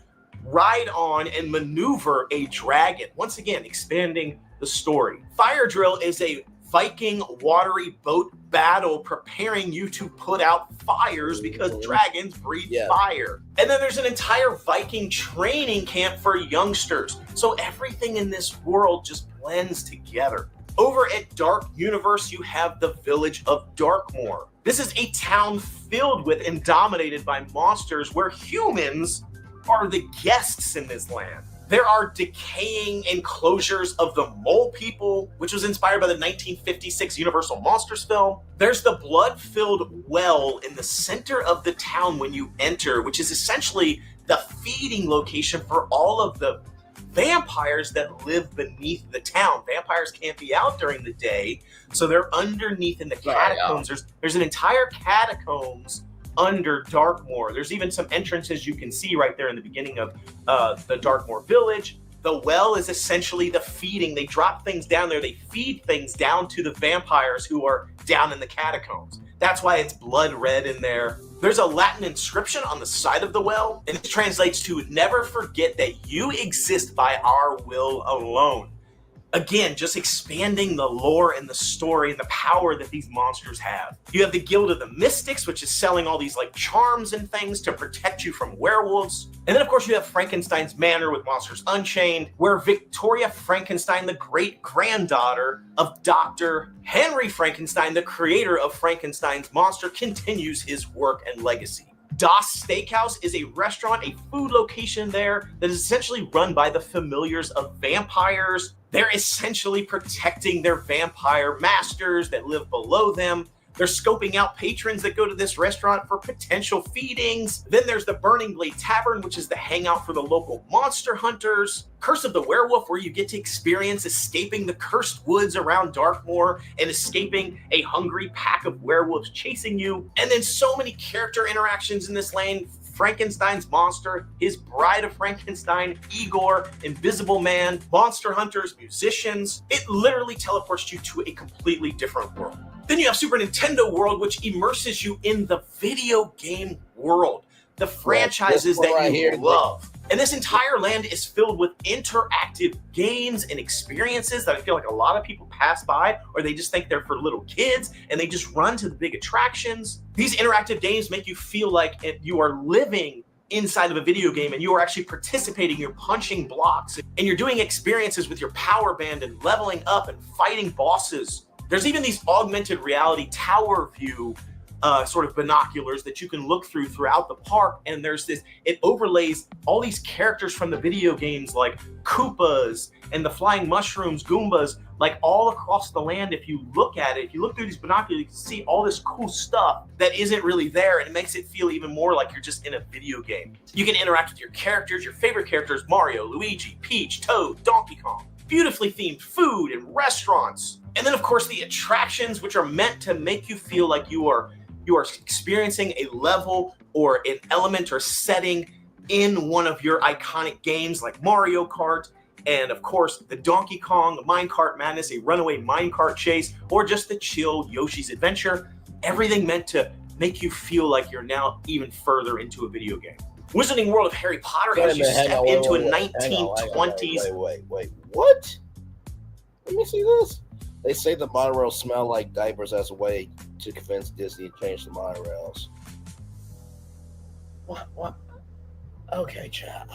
ride on and maneuver a dragon. Once again, expanding the story. Fire Drill is a Viking watery boat battle preparing you to put out fires because dragons breathe fire. And then there's an entire Viking training camp for youngsters. So everything in this world just blends together. Over at Dark Universe, you have the village of Darkmoor. This is a town filled with and dominated by monsters where humans are the guests in this land. There are decaying enclosures of the Mole People, which was inspired by the 1956 Universal Monsters film. There's the blood-filled well in the center of the town when you enter, which is essentially the feeding location for all of the vampires that live beneath the town. Vampires can't be out during the day, so they're underneath in the catacombs. There's an entire catacombs under Darkmoor. There's even some entrances you can see right there in the beginning of the Darkmoor village. The well is essentially the feeding. They drop things down there. They feed things down to the vampires who are down in the catacombs. That's why it's blood red in there. There's a Latin inscription on the side of the well, and it translates to "Never forget that you exist by our will alone." Again, just expanding the lore and the story and the power that these monsters have. You have the Guild of the Mystics, which is selling all these like charms and things to protect you from werewolves. And then of course you have Frankenstein's Manor with Monsters Unchained, where Victoria Frankenstein, the great granddaughter of Dr. Henry Frankenstein, the creator of Frankenstein's monster, continues his work and legacy. Das Steakhouse is a restaurant, a food location there that is essentially run by the familiars of vampires. They're essentially protecting their vampire masters that live below them. They're scoping out patrons that go to this restaurant for potential feedings. Then there's the Burning Blade Tavern, which is the hangout for the local monster hunters. Curse of the Werewolf, where you get to experience escaping the cursed woods around Darkmoor and escaping a hungry pack of werewolves chasing you. And then so many character interactions in this lane. Frankenstein's monster, his bride of Frankenstein, Igor, Invisible Man, monster hunters, musicians. It literally teleports you to a completely different world. Then you have Super Nintendo World, which immerses you in the video game world, the franchises that you love. And this entire land is filled with interactive games and experiences that I feel like a lot of people pass by, or they just think they're for little kids and they just run to the big attractions. These interactive games make you feel like you are living inside of a video game and you are actually participating, you're punching blocks, and you're doing experiences with your power band and leveling up and fighting bosses. There's even these augmented reality tower view sort of binoculars that you can look throughout the park, and there's this, it overlays all these characters from the video games like Koopas and the flying mushrooms, Goombas, like all across the land. If you look at it, if you look through these binoculars, you can see all this cool stuff that isn't really there, and it makes it feel even more like you're just in a video game. You can interact with your characters, your favorite characters, Mario, Luigi, Peach, Toad, Donkey Kong. Beautifully themed food and restaurants. And then of course the attractions, which are meant to make you feel like you are experiencing a level or an element or setting in one of your iconic games like Mario Kart, and of course the Donkey Kong Minecart Madness, a runaway minecart chase, or just the chill Yoshi's Adventure. Everything meant to make you feel like you're now even further into a video game. Wizarding World of Harry Potter has you step into a 1920s. Wait, what? Let me see this. They say the monorails smell like diapers as a way to convince Disney to change the monorails. What? Okay, Chad.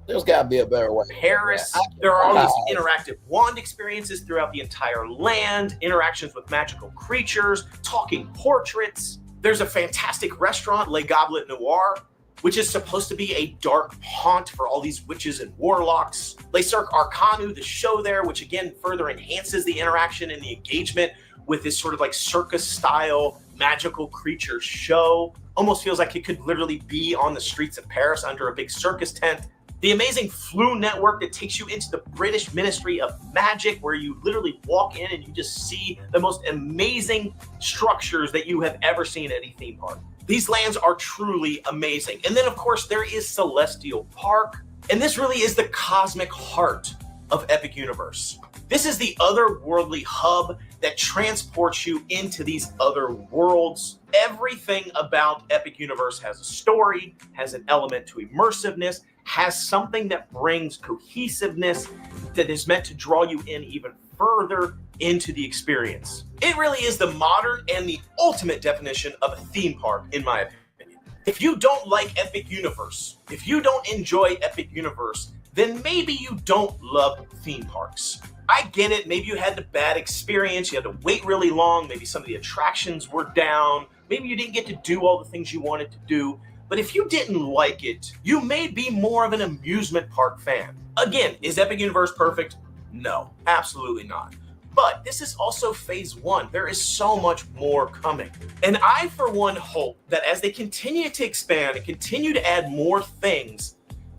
There's got to be a better way. Paris. There are all these interactive wand experiences throughout the entire land, interactions with magical creatures, talking portraits. There's a fantastic restaurant, Le Goblet Noir, which is supposed to be a dark haunt for all these witches and warlocks. Le Cirque Arcanu, the show there, which again further enhances the interaction and the engagement with this sort of like circus-style magical creature show. Almost feels like it could literally be on the streets of Paris under a big circus tent. The amazing Flu Network that takes you into the British Ministry of Magic, where you literally walk in and you just see the most amazing structures that you have ever seen at any theme park. These lands are truly amazing. And then, of course, there is Celestial Park. And this really is the cosmic heart of Epic Universe. This is the otherworldly hub that transports you into these other worlds. Everything about Epic Universe has a story, has an element to immersiveness, has something that brings cohesiveness that is meant to draw you in even further into the experience. It really is the modern and the ultimate definition of a theme park, in my opinion. If you don't like Epic Universe, if you don't enjoy Epic Universe, then maybe you don't love theme parks. I get it, maybe you had a bad experience, you had to wait really long, maybe some of the attractions were down, maybe you didn't get to do all the things you wanted to do, But if you didn't like it, you may be more of an amusement park fan. Again, is Epic Universe perfect? No, absolutely not. But this is also phase 1. There is so much more coming. And I, for one, hope that as they continue to expand and continue to add more things,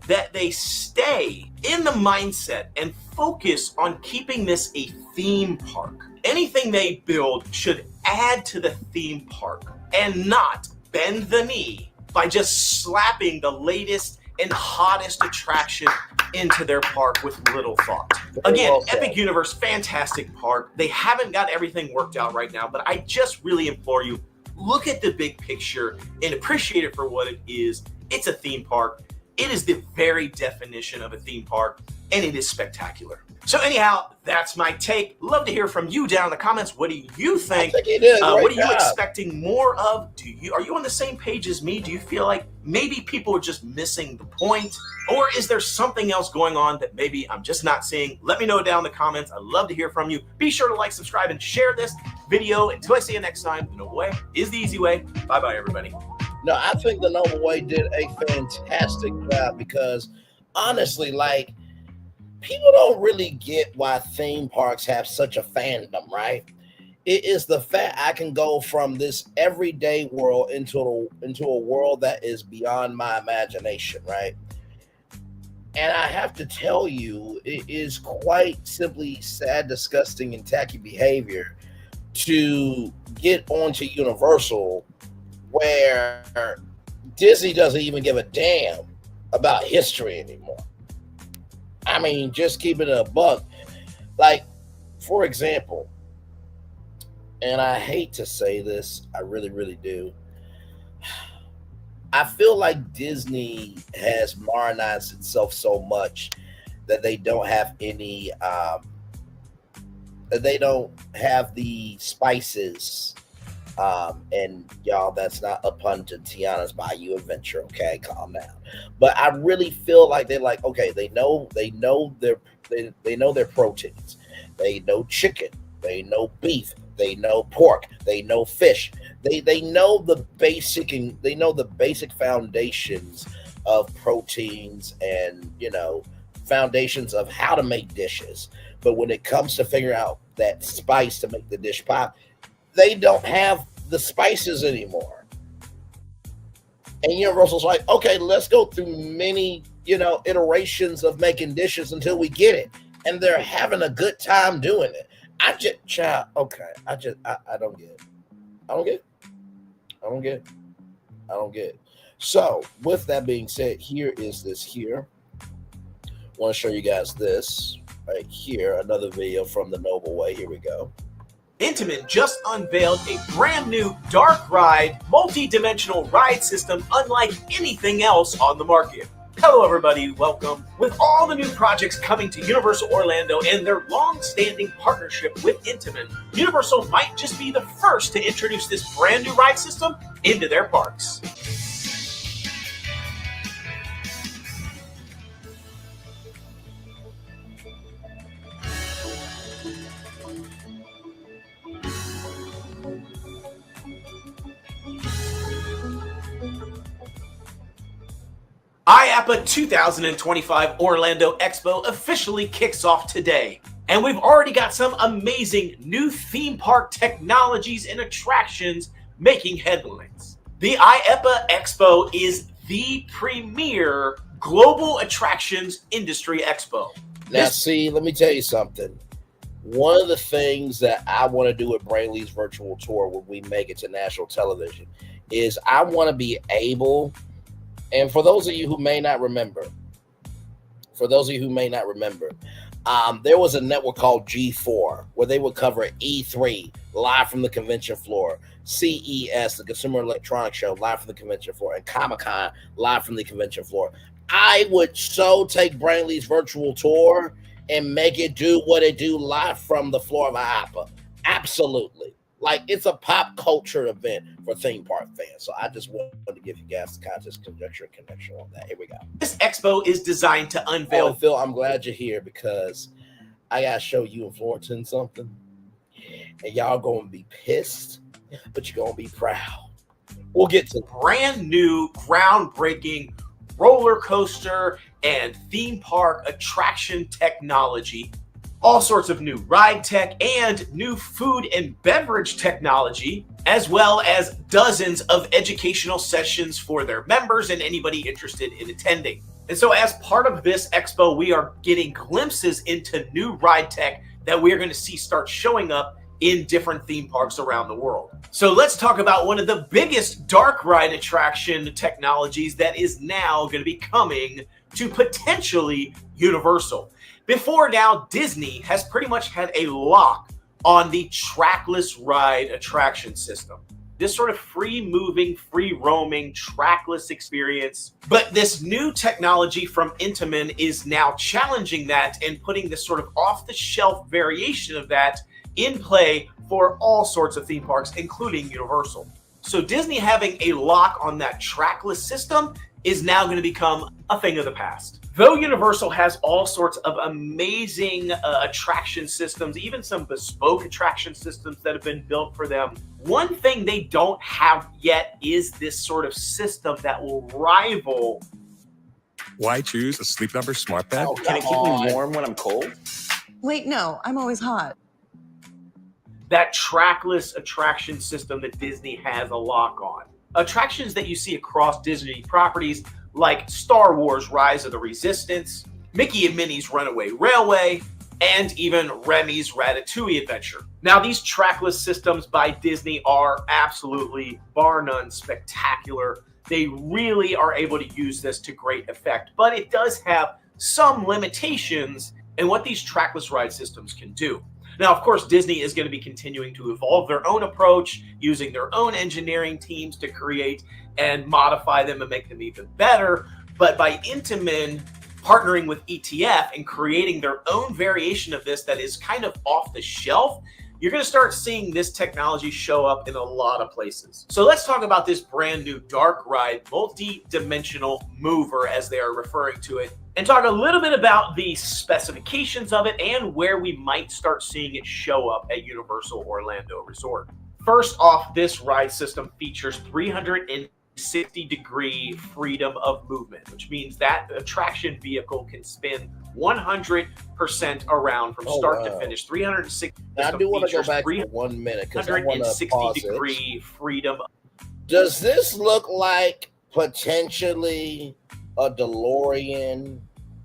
that they stay in the mindset and focus on keeping this a theme park. Anything they build should add to the theme park and not bend the knee by just slapping the latest and hottest attraction into their park with little thought. Again, Epic Universe, fantastic park. They haven't got everything worked out right now, but I just really implore you, look at the big picture and appreciate it for what it is. It's a theme park. It is the very definition of a theme park, and it is spectacular. So anyhow, that's my take. Love to hear from you down in the comments. What do you think? I think he did a What great are you job. expecting more of? Are you on the same page as me? Do you feel like maybe people are just missing the point? Or is there something else going on that maybe I'm just not seeing? Let me know down in the comments. I'd love to hear from you. Be sure to like, subscribe, and share this video. Until I see you next time, the Noble Way is the easy way. Bye-bye, everybody. No, I think the Noble Way did a fantastic job because honestly, like, people don't really get why theme parks have such a fandom, right? It is the fact I can go from this everyday world into a world that is beyond my imagination, right? And I have to tell you, it is quite simply sad, disgusting, and tacky behavior to get onto Universal where Disney doesn't even give a damn about history anymore. I mean, just keeping it a buck. Like, for example, and I hate to say this, I really, really do. I feel like Disney has modernized itself so much that they don't have any, they don't have the spices. And y'all, that's not a pun to Tiana's Bayou Adventure. Okay, calm down. But I really feel like they're like, okay, they know their proteins. They know chicken. They know beef. They know pork. They know fish. They know the basic foundations of proteins and, you know, foundations of how to make dishes. But when it comes to figuring out that spice to make the dish pop, they don't have the spices anymore. And Universal's like, okay, let's go through many, you know, iterations of making dishes until we get it. And they're having a good time doing it. I don't get it. I don't get it. So with that being said, here is this here. I want to show you guys this right here. Another video from the Noble Way. Here we go. Intamin just unveiled a brand new dark ride, multi-dimensional ride system unlike anything else on the market. Hello everybody, welcome. With all the new projects coming to Universal Orlando and their long-standing partnership with Intamin, Universal might just be the first to introduce this brand new ride system into their parks. IAPA 2025 Orlando Expo officially kicks off today, and we've already got some amazing new theme park technologies and attractions making headlines. The IAPA Expo is the premier global attractions industry expo. Now, see, let me tell you something. One of the things that I want to do with Brainley's virtual tour when we make it to national television is I want to be able, and for those of you who may not remember, there was a network called G4 where they would cover E3 live from the convention floor, CES, the Consumer Electronics Show, live from the convention floor, and Comic-Con live from the convention floor. I would so take Brainley's virtual tour and make it do what it do live from the floor of IAPA. Absolutely. Like, it's a pop culture event for theme park fans. So I just wanted to give you guys the context, conjecture, and connection on that. Here we go. This expo is designed to unveil. Oh, Phil, I'm glad you're here because I got to show you and Florentine something. And y'all going to be pissed, but you're going to be proud. We'll get to brand new, groundbreaking roller coaster and theme park attraction technology, all sorts of new ride tech and new food and beverage technology, as well as dozens of educational sessions for their members and anybody interested in attending. And so as part of this expo, we are getting glimpses into new ride tech that we're going to see start showing up in different theme parks around the world. So let's talk about one of the biggest dark ride attraction technologies that is now going to be coming to potentially Universal. Before now, Disney has pretty much had a lock on the trackless ride attraction system. This sort of free-moving, free-roaming, trackless experience. But this new technology from Intamin is now challenging that and putting this sort of off-the-shelf variation of that in play for all sorts of theme parks, including Universal. So Disney having a lock on that trackless system is now going to become a thing of the past. Though Universal has all sorts of amazing attraction systems, even some bespoke attraction systems that have been built for them, one thing they don't have yet is this sort of system that will rival. Why choose a Sleep Number smart bed? Can it keep me warm when I'm cold? Wait, no, I'm always hot. That trackless attraction system that Disney has a lock on. Attractions that you see across Disney properties like Star Wars Rise of the Resistance, Mickey and Minnie's Runaway Railway, and even Remy's Ratatouille Adventure. Now, these trackless systems by Disney are absolutely, bar none, spectacular. They really are able to use this to great effect, but it does have some limitations in what these trackless ride systems can do. Now, of course, Disney is going to be continuing to evolve their own approach, using their own engineering teams to create and modify them and make them even better. But by Intamin partnering with ETF and creating their own variation of this that is kind of off the shelf, you're going to start seeing this technology show up in a lot of places. So let's talk about this brand new dark ride, multi-dimensional mover, as they are referring to it, and talk a little bit about the specifications of it and where we might start seeing it show up at Universal Orlando Resort. First off, this ride system features 360-degree freedom of movement, which means that attraction vehicle can spin 100% around from start to finish. 360. Now, I do want to go back for 1 minute because I want to pause 360-degree freedom. Does this look like potentially a DeLorean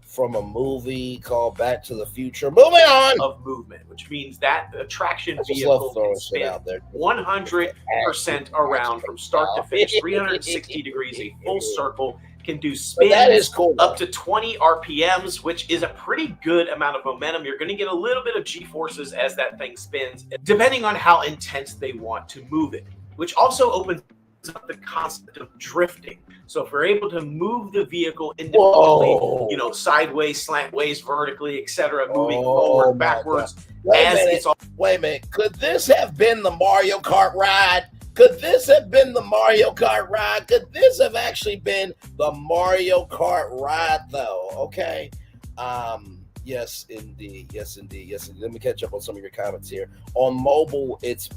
from a movie called Back to the Future? Moving on. Of movement, which means that attraction vehicle can spin 100% around from start to finish. 360 degrees, a full circle. Can do spins that is cool, up to 20 RPMs, which is a pretty good amount of momentum. You're going to get a little bit of G-forces as that thing spins, depending on how intense they want to move it, which also opens up the concept of drifting. So if we're able to move the vehicle independently, you know, sideways, slantways, vertically, etc., moving forward, backwards, Wait a minute. Could this have been the Mario Kart ride? Could this have been the Mario Kart ride? Could this have actually been the Mario Kart ride, though? Okay. Yes, indeed. Yes, indeed. Yes, indeed. Let me catch up on some of your comments here. On mobile, it's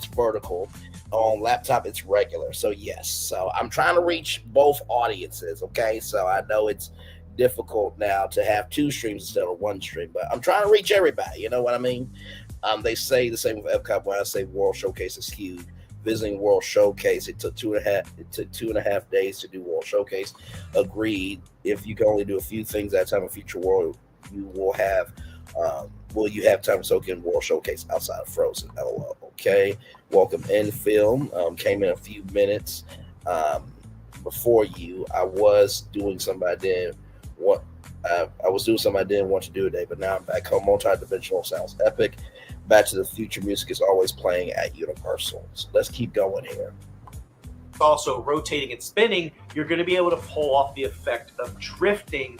vertical. On laptop, it's regular. So yes. So I'm trying to reach both audiences. Okay. So I know it's difficult now to have two streams instead of one stream, but I'm trying to reach everybody. You know what I mean? They say the same with Epcot. When I say World Showcase is huge, visiting World Showcase, it took 2.5 days to do World Showcase. Agreed. If you can only do a few things at a time in Future World, you will have you have time to soak in World Showcase outside of Frozen? LOL. Okay. Welcome in, film. Came in a few minutes before you. I was doing something I didn't want to do today, but now I'm back home. Multi-dimensional sounds epic. Back to the Future music is always playing at Universal. So let's keep going here. Also rotating and spinning, you're going to be able to pull off the effect of drifting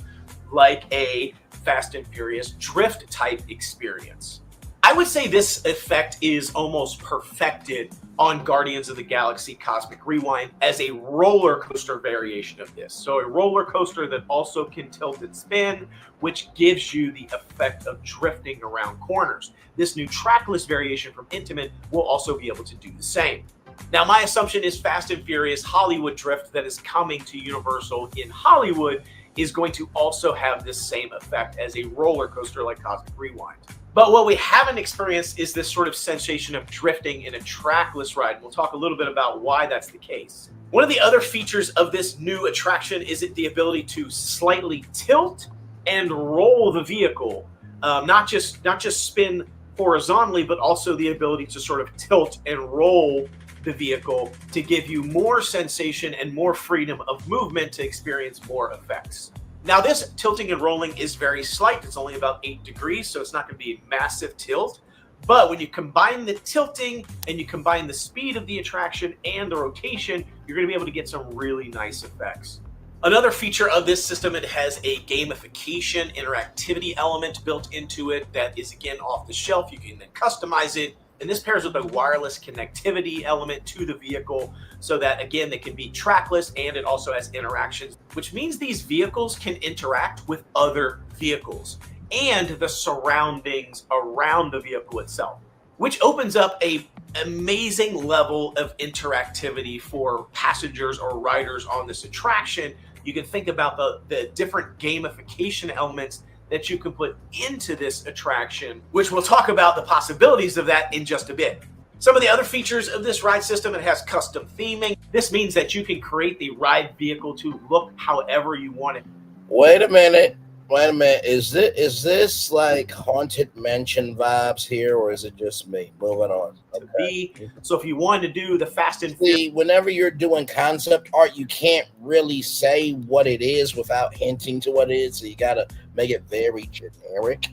like a Fast and Furious drift type experience. I would say this effect is almost perfected on Guardians of the Galaxy Cosmic Rewind as a roller coaster variation of this. So a roller coaster that also can tilt and spin, which gives you the effect of drifting around corners. This new trackless variation from Intamin will also be able to do the same. Now, my assumption is Fast and Furious Hollywood Drift that is coming to Universal in Hollywood is going to also have this same effect as a roller coaster like Cosmic Rewind. But what we haven't experienced is this sort of sensation of drifting in a trackless ride. And we'll talk a little bit about why that's the case. One of the other features of this new attraction is the ability to slightly tilt and roll the vehicle, not just spin horizontally, but also the ability to sort of tilt and roll the vehicle to give you more sensation and more freedom of movement to experience more effects. Now, this tilting and rolling is very slight. It's only about 8 degrees, so it's not going to be a massive tilt. But when you combine the tilting and you combine the speed of the attraction and the rotation, you're going to be able to get some really nice effects. Another feature of this system, it has a gamification interactivity element built into it that is, again, off the shelf. You can then customize it. And this pairs with a wireless connectivity element to the vehicle so that, again, they can be trackless, and it also has interactions, which means these vehicles can interact with other vehicles and the surroundings around the vehicle itself, which opens up an amazing level of interactivity for passengers or riders on this attraction. You can think about the different gamification elements that you can put into this attraction, which we'll talk about the possibilities of that in just a bit. Some of the other features of this ride system, it has custom theming. This means that you can create the ride vehicle to look however you want it. Wait a minute. Is this like Haunted Mansion vibes here, or is it just me? Moving on. Okay. So if you wanted to do the Fast and See, whenever you're doing concept art, you can't really say what it is without hinting to what it is. So you got to make it very generic.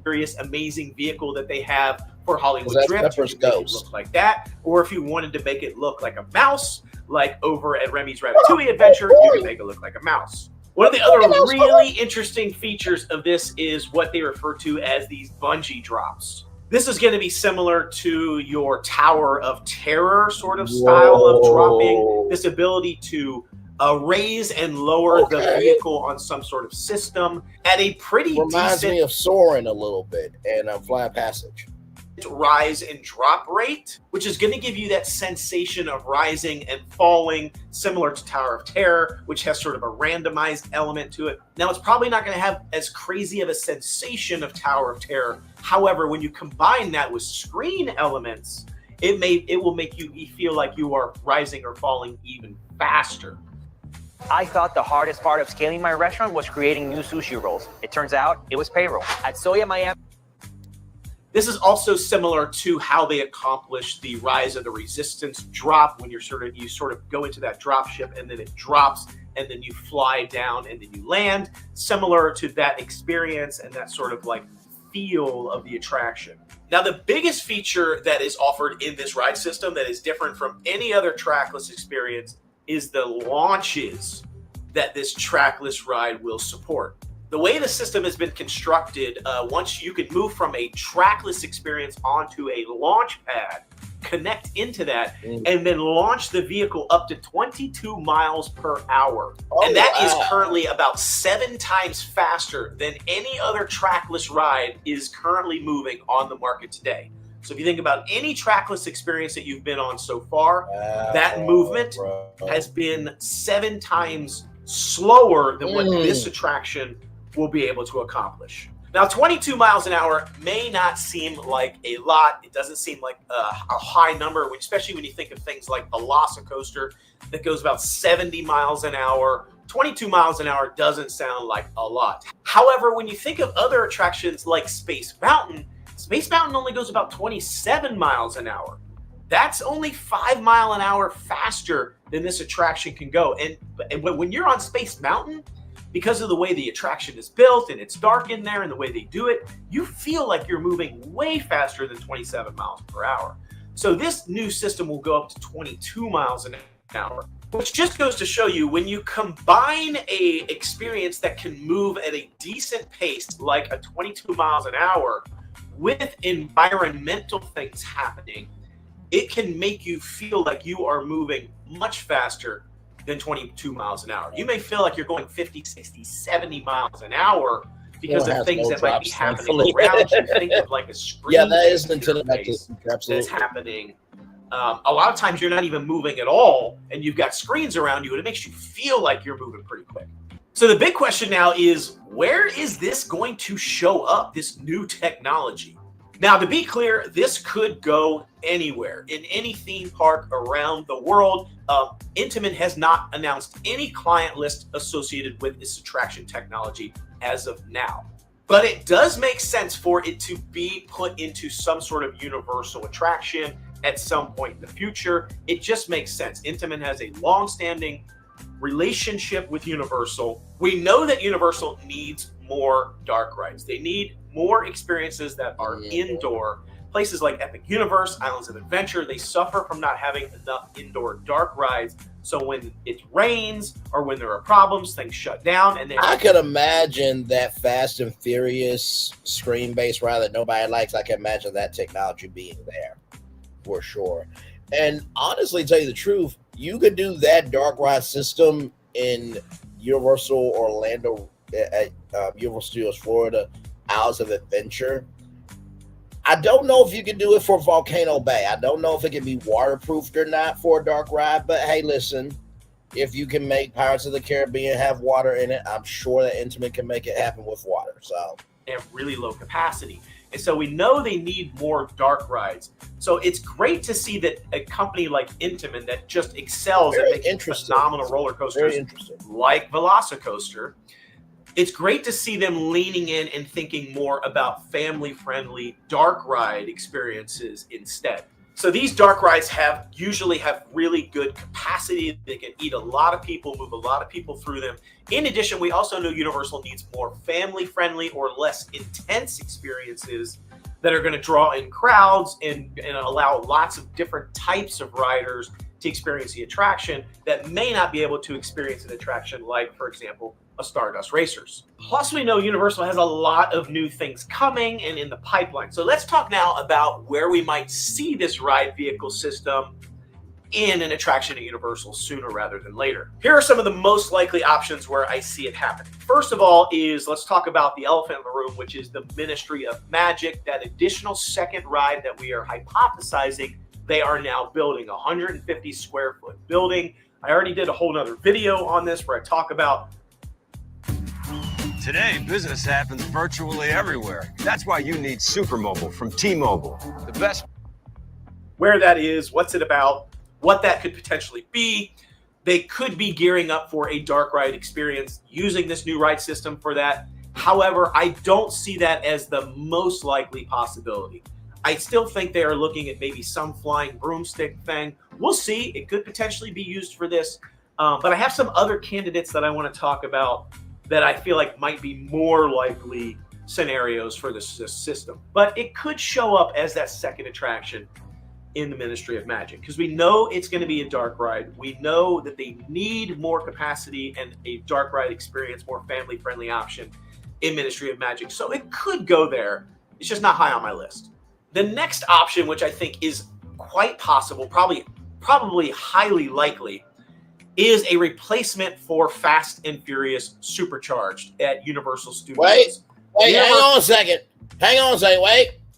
Furious amazing vehicle that they have for Hollywood That's Drift, you Pepper's can make it Ghost. look like that. Or if you wanted to make it look like a mouse, like over at Remy's Ratatouille Adventure, you can make it look like a mouse. One of the other really interesting features of this is what they refer to as these bungee drops. This is going to be similar to your Tower of Terror sort of style of dropping. This ability to raise and lower the vehicle on some sort of system at a pretty Reminds me of Soaring a little bit and Fly Passage. Rise and drop rate, which is going to give you that sensation of rising and falling, similar to Tower of Terror, which has sort of a randomized element to it. Now, it's probably not going to have as crazy of a sensation of Tower of Terror. However, when you combine that with screen elements, it will make you feel like you are rising or falling even faster. I thought the hardest part of scaling my restaurant was creating new sushi rolls. It turns out it was payroll. At Soya Miami. This is also similar to how they accomplish the Rise of the Resistance drop, when you sort of go into that drop ship and then it drops and then you fly down and then you land. Similar to that experience and that sort of like feel of the attraction. Now, the biggest feature that is offered in this ride system that is different from any other trackless experience is the launches that this trackless ride will support. The way the system has been constructed, once you can move from a trackless experience onto a launch pad, connect into that, and then launch the vehicle up to 22 miles per hour. And that is currently about 7 times faster than any other trackless ride is currently moving on the market today. So if you think about any trackless experience that you've been on so far, that movement has been 7 times slower than what this attraction will be able to accomplish. Now, 22 miles an hour may not seem like a lot. It doesn't seem like a high number, especially when you think of things like Velocicoaster that goes about 70 miles an hour. 22 miles an hour doesn't sound like a lot. However, when you think of other attractions like Space Mountain only goes about 27 miles an hour. That's only 5 miles an hour faster than this attraction can go. And when you're on Space Mountain, because of the way the attraction is built and it's dark in there and the way they do it, you feel like you're moving way faster than 27 miles per hour. So this new system will go up to 22 miles an hour, which just goes to show you when you combine a experience that can move at a decent pace, like a 22 miles an hour, with environmental things happening, it can make you feel like you are moving much faster than 22 miles an hour. You may feel like you're going 50, 60, 70 miles an hour because of things that might be happening around you. Think of like a screen. Yeah, that is until that's happening A lot of times you're not even moving at all, and you've got screens around you, and it makes you feel like you're moving pretty quick. So the big question now is, where is this going to show up, this new technology? Now, to be clear, this could go anywhere, in any theme park around the world. Intamin has not announced any client list associated with this attraction technology as of now. But it does make sense for it to be put into some sort of universal attraction at some point in the future. It just makes sense. Intamin has a long-standing relationship with Universal. We know that Universal needs more dark rides. They need more experiences that are indoor. Places like Epic Universe, Islands of Adventure, they suffer from not having enough indoor dark rides. So when it rains or when there are problems, things shut down. And I could imagine that Fast and Furious screen-based ride that nobody likes. I can imagine that technology being there for sure. And honestly, to tell you the truth, you could do that dark ride system in Universal Orlando, at Universal Studios Florida, Islands of Adventure. I don't know if you can do it for Volcano Bay. I don't know if it can be waterproofed or not for a dark ride. But hey, listen, if you can make Pirates of the Caribbean have water in it, I'm sure that Intamin can make it happen with water. So they have really low capacity. And so we know they need more dark rides. So it's great to see that a company like Intamin that just excels at making phenomenal roller coasters like Velocicoaster, it's great to see them leaning in and thinking more about family-friendly dark ride experiences instead. So these dark rides usually have really good capacity. They can eat a lot of people, move a lot of people through them. In addition, we also know Universal needs more family-friendly or less intense experiences that are going to draw in crowds and allow lots of different types of riders to experience the attraction that may not be able to experience an attraction like, for example, a Stardust Racers. Plus, we know Universal has a lot of new things coming and in the pipeline. So let's talk now about where we might see this ride vehicle system in an attraction at Universal sooner rather than later. Here are some of the most likely options where I see it happening. First of all let's talk about the elephant in the room, which is the Ministry of Magic, that additional second ride that we are hypothesizing they are now building, a 150 square foot building. I already did a whole nother video on this where I talk about today, business happens virtually everywhere. That's why you need Supermobile from T-Mobile. The best. Where that is, what's it about, what that could potentially be. They could be gearing up for a dark ride experience using this new ride system for that. However, I don't see that as the most likely possibility. I still think they are looking at maybe some flying broomstick thing. We'll see. It could potentially be used for this. But I have some other candidates that I want to talk about that I feel like might be more likely scenarios for this system. But it could show up as that second attraction in the Ministry of Magic, because we know it's going to be a dark ride. We know that they need more capacity and a dark ride experience, more family-friendly option in Ministry of Magic. So it could go there. It's just not high on my list. The next option, which I think is quite possible, probably highly likely, is a replacement for Fast and Furious Supercharged at Universal Studios. Wait, hang on a second.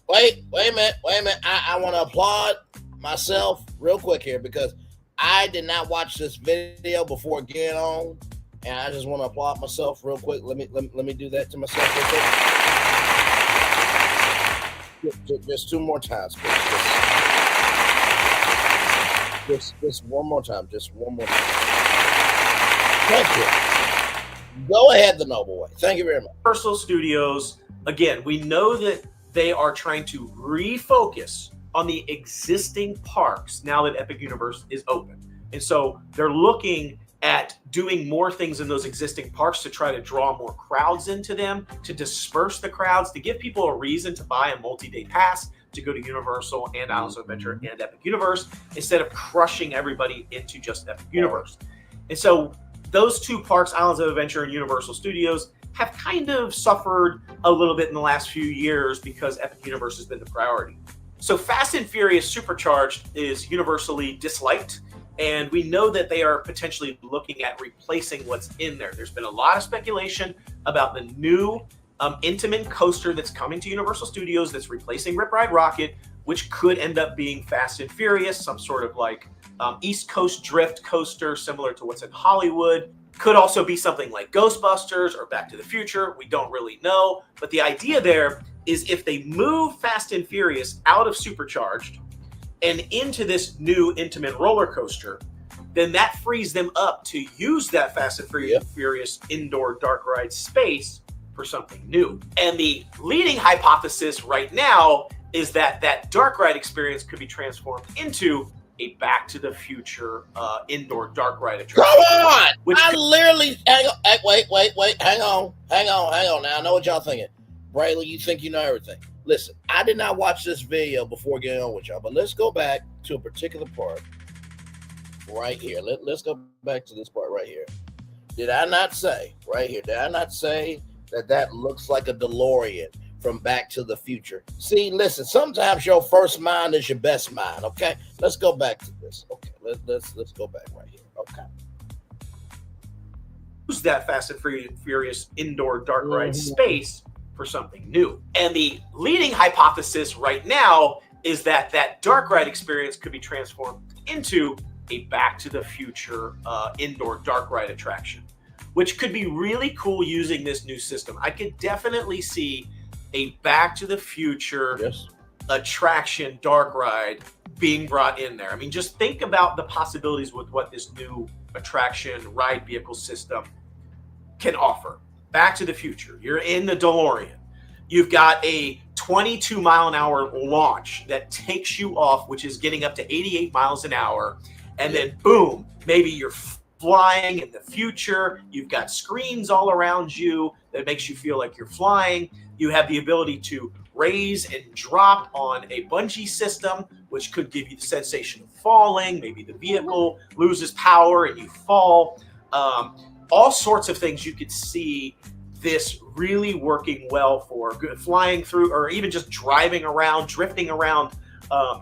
Wait a minute. I want to applaud myself real quick here because I did not watch this video before getting on, and I just want to applaud myself real quick. Let me do that to myself real quick. Just two more times, please. Just one more time. Just one more time. Thank you. Go ahead, the noble way. Thank you very much. Universal Studios, again, we know that they are trying to refocus on the existing parks now that Epic Universe is open. And so they're looking at doing more things in those existing parks to try to draw more crowds into them, to disperse the crowds, to give people a reason to buy a multi-day pass to go to Universal and Islands of Adventure and Epic Universe instead of crushing everybody into just Epic Universe. And so those two parks, Islands of Adventure and Universal Studios, have kind of suffered a little bit in the last few years because Epic Universe has been the priority. So Fast and Furious Supercharged is universally disliked, and we know that they are potentially looking at replacing what's in there. There's been a lot of speculation about the new Intamin coaster that's coming to Universal Studios that's replacing Rip Ride Rockit, which could end up being Fast and Furious, some sort of like East Coast drift coaster similar to what's in Hollywood. Could also be something like Ghostbusters or Back to the Future. We don't really know. But the idea there is if they move Fast and Furious out of Supercharged and into this new Intamin roller coaster, then that frees them up to use that Fast and Furious indoor dark ride space for something new. And the leading hypothesis right now is that that dark ride experience could be transformed into a Back to the Future indoor dark ride attraction. Come on! I literally hang on. Wait. Hang on. Now I know what y'all thinking. Braylon, you think you know everything. Listen, I did not watch this video before getting on with y'all, but let's go back to a particular part right here. Let's go back to this part right here. Did I not say right here? Did I not say that looks like a DeLorean from Back to the Future? See, listen, sometimes your first mind is your best mind, okay? Let's go back to this. Okay, let's go back right here. Okay. Use that Fast and Furious indoor dark ride space for something new. And the leading hypothesis right now is that that dark ride experience could be transformed into a Back to the Future indoor dark ride attraction, which could be really cool using this new system. I could definitely see a Back to the Future attraction dark ride being brought in there. I mean, just think about the possibilities with what this new attraction ride vehicle system can offer. Back to the Future, you're in the DeLorean. You've got a 22 mile an hour launch that takes you off, which is getting up to 88 miles an hour. And then boom, maybe you're flying in the future. You've got screens all around you that makes you feel like you're flying. You have the ability to raise and drop on a bungee system, which could give you the sensation of falling. Maybe the vehicle loses power and you fall. All sorts of things you could see this really working well for flying through, or even just driving around, drifting around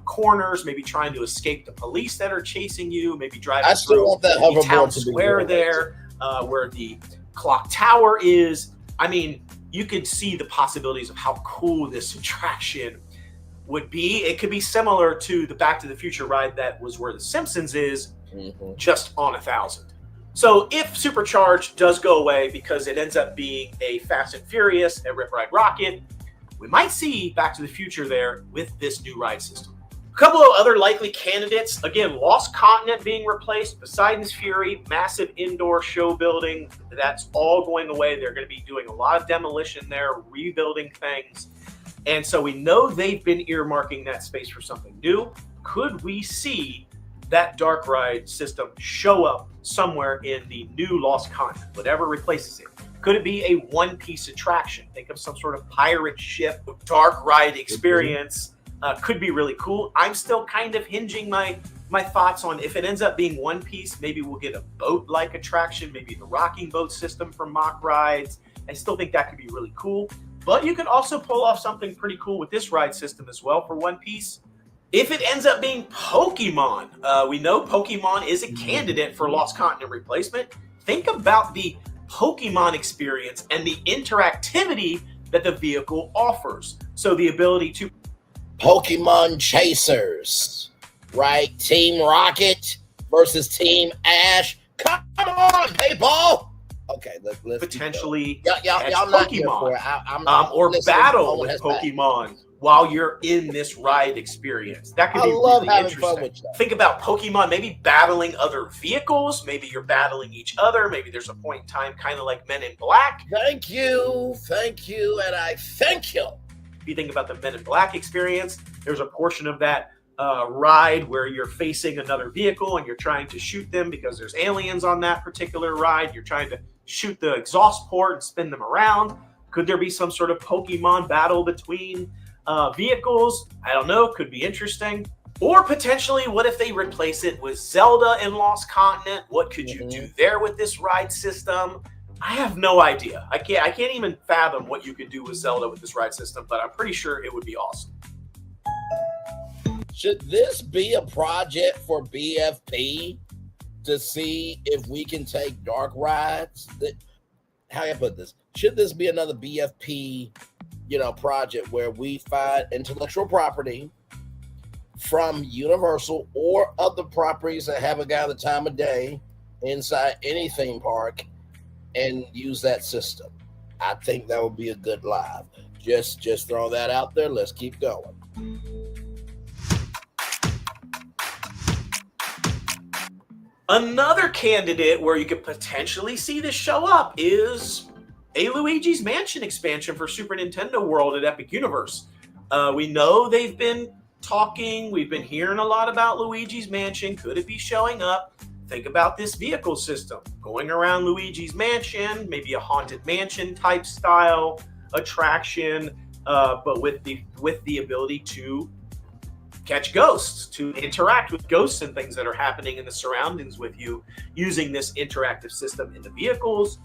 corners, maybe trying to escape the police that are chasing you, maybe driving I still want that the town hoverboard to be square there, where the clock tower is. I mean, you could see the possibilities of how cool this attraction would be. It could be similar to the Back to the Future ride that was where the Simpsons is, just on 1,000. So if Supercharged does go away because it ends up being a Fast and Furious, a Rip Ride Rockit, we might see Back to the Future there with this new ride system. A couple of other likely candidates, again, Lost Continent being replaced, Poseidon's Fury, massive indoor show building, that's all going away. They're going to be doing a lot of demolition there, rebuilding things. And so we know they've been earmarking that space for something new. Could we see that dark ride system show up somewhere in the new Lost Continent, whatever replaces it? Could it be a one-piece attraction? Think of some sort of pirate ship dark ride experience. Could be really cool. I'm still kind of hinging my thoughts on if it ends up being one piece, maybe we'll get a boat-like attraction, maybe the rocking boat system from Mock Rides. I still think that could be really cool. But you could also pull off something pretty cool with this ride system as well for one piece. If it ends up being Pokemon, we know Pokemon is a candidate for Lost Continent replacement. Think about the Pokemon experience and the interactivity that the vehicle offers. So the ability to Pokemon Chasers, right? Team Rocket versus Team Ash. Come on, people! Okay, let's potentially catch Pokemon, or battle with Pokemon while you're in this ride experience. That could be really interesting. Think about Pokemon maybe battling other vehicles. Maybe you're battling each other. Maybe there's a point in time, kind of like Men in Black. Thank you, and I thank you. If you think about the Men in Black experience, there's a portion of that ride where you're facing another vehicle and you're trying to shoot them because there's aliens on that particular ride. You're trying to shoot the exhaust port and spin them around. Could there be some sort of Pokemon battle between vehicles? I don't know. Could be interesting. Or potentially, what if they replace it with Zelda in Lost Continent? What could you do there with this ride system? I have no idea. I can't even fathom what you could do with Zelda with this ride system, but I'm pretty sure it would be awesome. Should this be a project for BFP to see if we can take dark rides? How do I put this? should this be another BFP, project where we find intellectual property from Universal or other properties that haven't got the time of day inside any theme park and use that system? I think that would be a good live. Just throw that out there. Let's keep going. Another candidate where you could potentially see this show up is a Luigi's Mansion expansion for Super Nintendo World at Epic Universe. We know they've been talking. We've been hearing a lot about Luigi's Mansion. Could it be showing up? Think about this vehicle system going around Luigi's Mansion, maybe a haunted mansion type style attraction, but with the ability to catch ghosts, to interact with ghosts and things that are happening in the surroundings with you using this interactive system in the vehicles.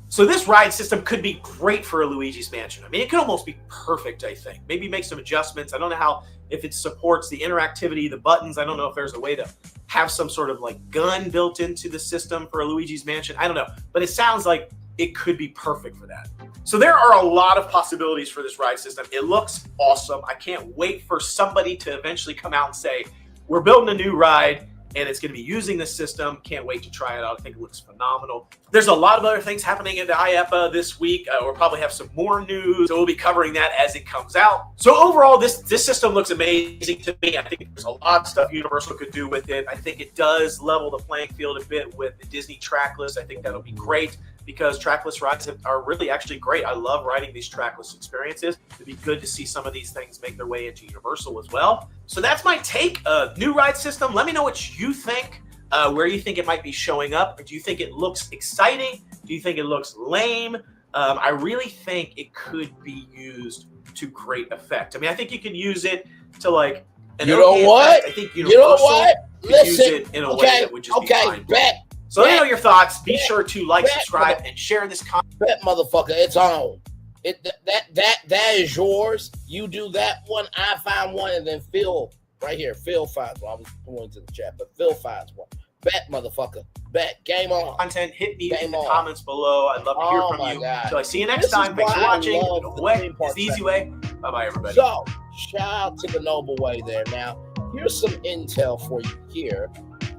So this ride system could be great for a Luigi's Mansion. I mean, it could almost be perfect, I think. Maybe make some adjustments. I don't know if it supports the interactivity, the buttons. I don't know if there's a way to have some sort of like gun built into the system for a Luigi's Mansion. I don't know, but it sounds like it could be perfect for that. So there are a lot of possibilities for this ride system. It looks awesome. I can't wait for somebody to eventually come out and say, we're building a new ride and it's going to be using this system. Can't wait to try it out. I think it looks phenomenal. There's a lot of other things happening at the IEPA this week. We'll probably have some more news, so we'll be covering that as it comes out. So overall, this system looks amazing to me. I think there's a lot of stuff Universal could do with it. I think it does level the playing field a bit with the Disney trackless. I think that'll be great, because trackless rides are really actually great. I love riding these trackless experiences. It'd be good to see some of these things make their way into Universal as well. So that's my take. New ride system. Let me know what you think, where you think it might be showing up. Do you think it looks exciting? Do you think it looks lame? I really think it could be used to great effect. I mean, I think you can use it to like an okay effect. I think Universal could use it in a way that would just be fine. So let me know your thoughts. Be sure to like, subscribe, and share this content. Bet, motherfucker, it's on. That is yours. You do that one, I find one, and then Phil right here. Phil finds one. I was going to the chat, but Phil finds one. Bet, motherfucker. Bet. Game on. Content. Hit me in the comments below. I'd love to hear from you. So I see you next time. Thanks for watching. It's the easy way. Bye-bye, everybody. So, shout out to the Noble Way there. Now, here's some intel for you here.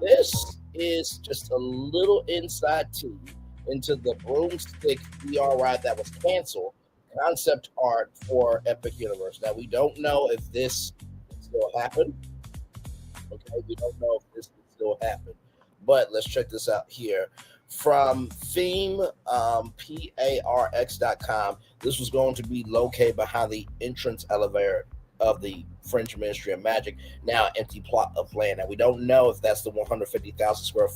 This is just a little inside tea into the Broomstick VR ride that was canceled. Concept art for Epic Universe. Now, we don't know if this will still happen. Okay, we don't know if this will still happen. But let's check this out here. From theme, parx.com, this was going to be located behind the entrance elevator of the French Ministry of Magic, now empty plot of land. And we don't know if that's the 150,000 square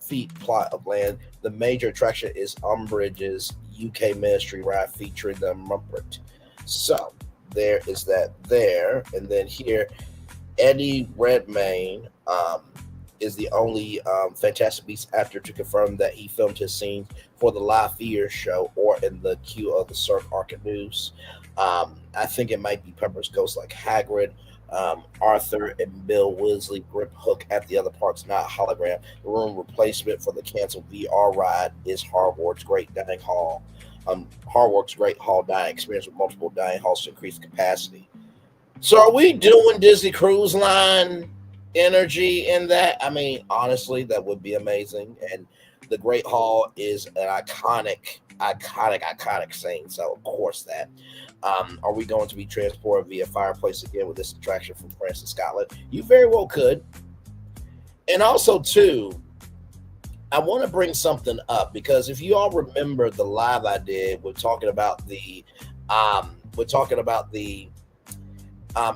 feet plot of land. The major attraction is Umbridge's UK Ministry ride featuring the Muppet. So there is that there. And then here, Eddie Redmayne is the only Fantastic Beasts actor to confirm that he filmed his scenes for the live theater show or in the queue of the Cirque Arcanus. I think it might be Pepper's Ghost like Hagrid, Arthur and Bill Weasley grip hook at the other parks, not hologram. The room replacement for the canceled VR ride is Hogwarts Great Dining Hall. Hogwarts Great Hall dining experience with multiple dining halls to increase capacity. So are we doing Disney Cruise Line energy in that? I mean, honestly, that would be amazing. And the Great Hall is an iconic scene. So of course that. Are we going to be transported via fireplace again with this attraction from France and Scotland? You very well could. And also too, I want to bring something up, because if you all remember the live I did, we're talking about the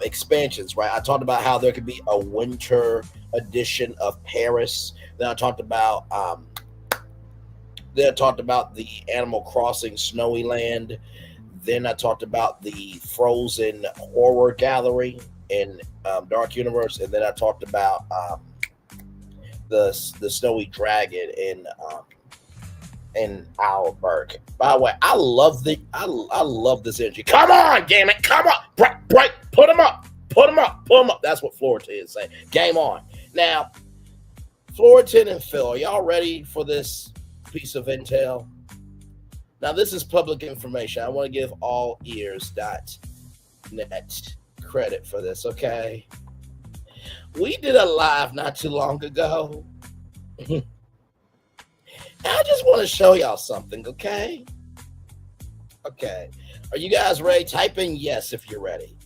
expansions, right? I talked about how there could be a winter edition of Paris. Then I talked about the Animal Crossing Snowy Land. Then I talked about the Frozen Horror Gallery in Dark Universe, and then I talked about the Snowy Dragon in Owlberg. By the way, I love this energy. Come on, damn it, come on, break, put them up. That's what Florian is saying. Game on. Now, Florian and Phil, are y'all ready for this piece of intel? Now, this is public information. I want to give allears.net credit for this, okay? We did a live not too long ago. I just want to show y'all something, okay? Okay. Are you guys ready? Type in yes if you're ready.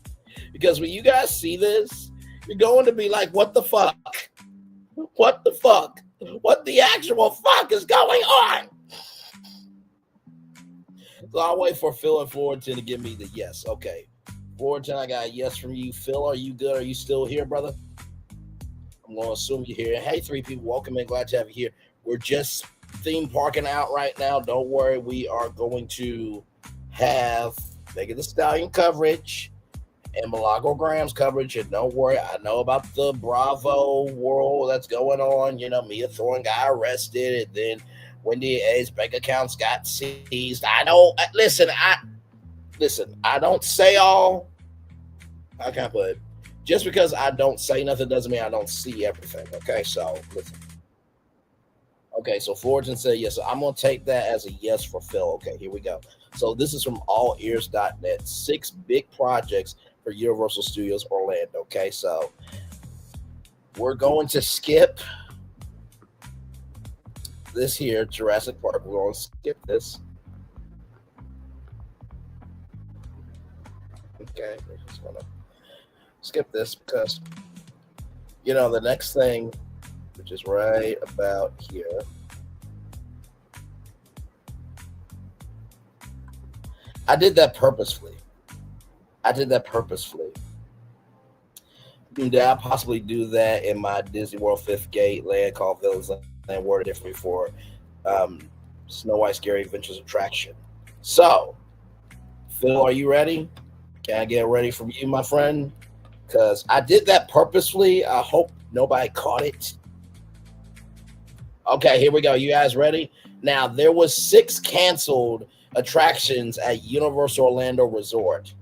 Because when you guys see this, you're going to be like, what the fuck? What the fuck? What the actual fuck is going on? So I'll wait for Phil and Fullerton to give me the yes. Okay. Fullerton, I got a yes from you. Phil, are you good? Are you still here, brother? I'm going to assume you're here. Hey, three people, welcome in. Glad to have you here. We're just theme parking out right now. Don't worry. We are going to have Megan Thee Stallion coverage and Milagro Graham's coverage. And don't worry, I know about the Bravo world that's going on. You know, Mia Thorne got arrested, and then Wendy A's bank accounts got seized. I know. Listen, I don't say all. I can't put it. Just because I don't say nothing doesn't mean I don't see everything. Okay, so listen. Okay, so Fullerton said yes. So I'm going to take that as a yes for Phil. Okay, here we go. So this is from allears.net. 6 big projects for Universal Studios Orlando. Okay, so we're going to skip this here, Jurassic Park. We're going to skip this. Okay, we're just going to skip this because, you know, the next thing, which is right about here, I did that purposefully. Did I possibly do that in my Disney World 5th Gate land called Villains Land worded differently for Snow White Scary Adventures attraction? So, Phil, are you ready? Can I get ready from you, my friend? Because I did that purposefully. I hope nobody caught it. Okay, here we go. You guys ready? Now, there was 6 canceled attractions at Universal Orlando Resort.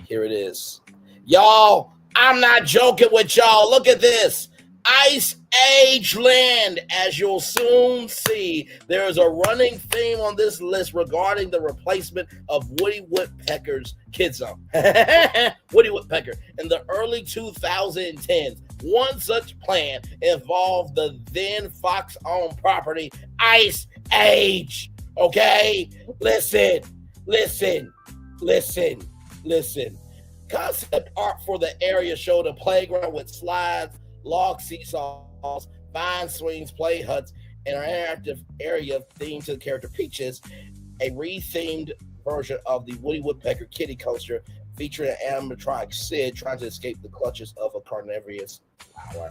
Here it is. Y'all, I'm not joking with y'all. Look at this. Ice Age Land. As you'll soon see, there is a running theme on this list regarding the replacement of Woody Woodpecker's Kid Zone. Woody Woodpecker. In the early 2010s, one such plan involved the then Fox-owned property Ice Age. Okay? Listen. Concept art for the area showed a playground with slides, log seesaws, vine swings, play huts, and an interactive area themed to the character Peaches. A rethemed version of the Woody Woodpecker Kitty Coaster featuring an animatronic Sid trying to escape the clutches of a carnivorous flower.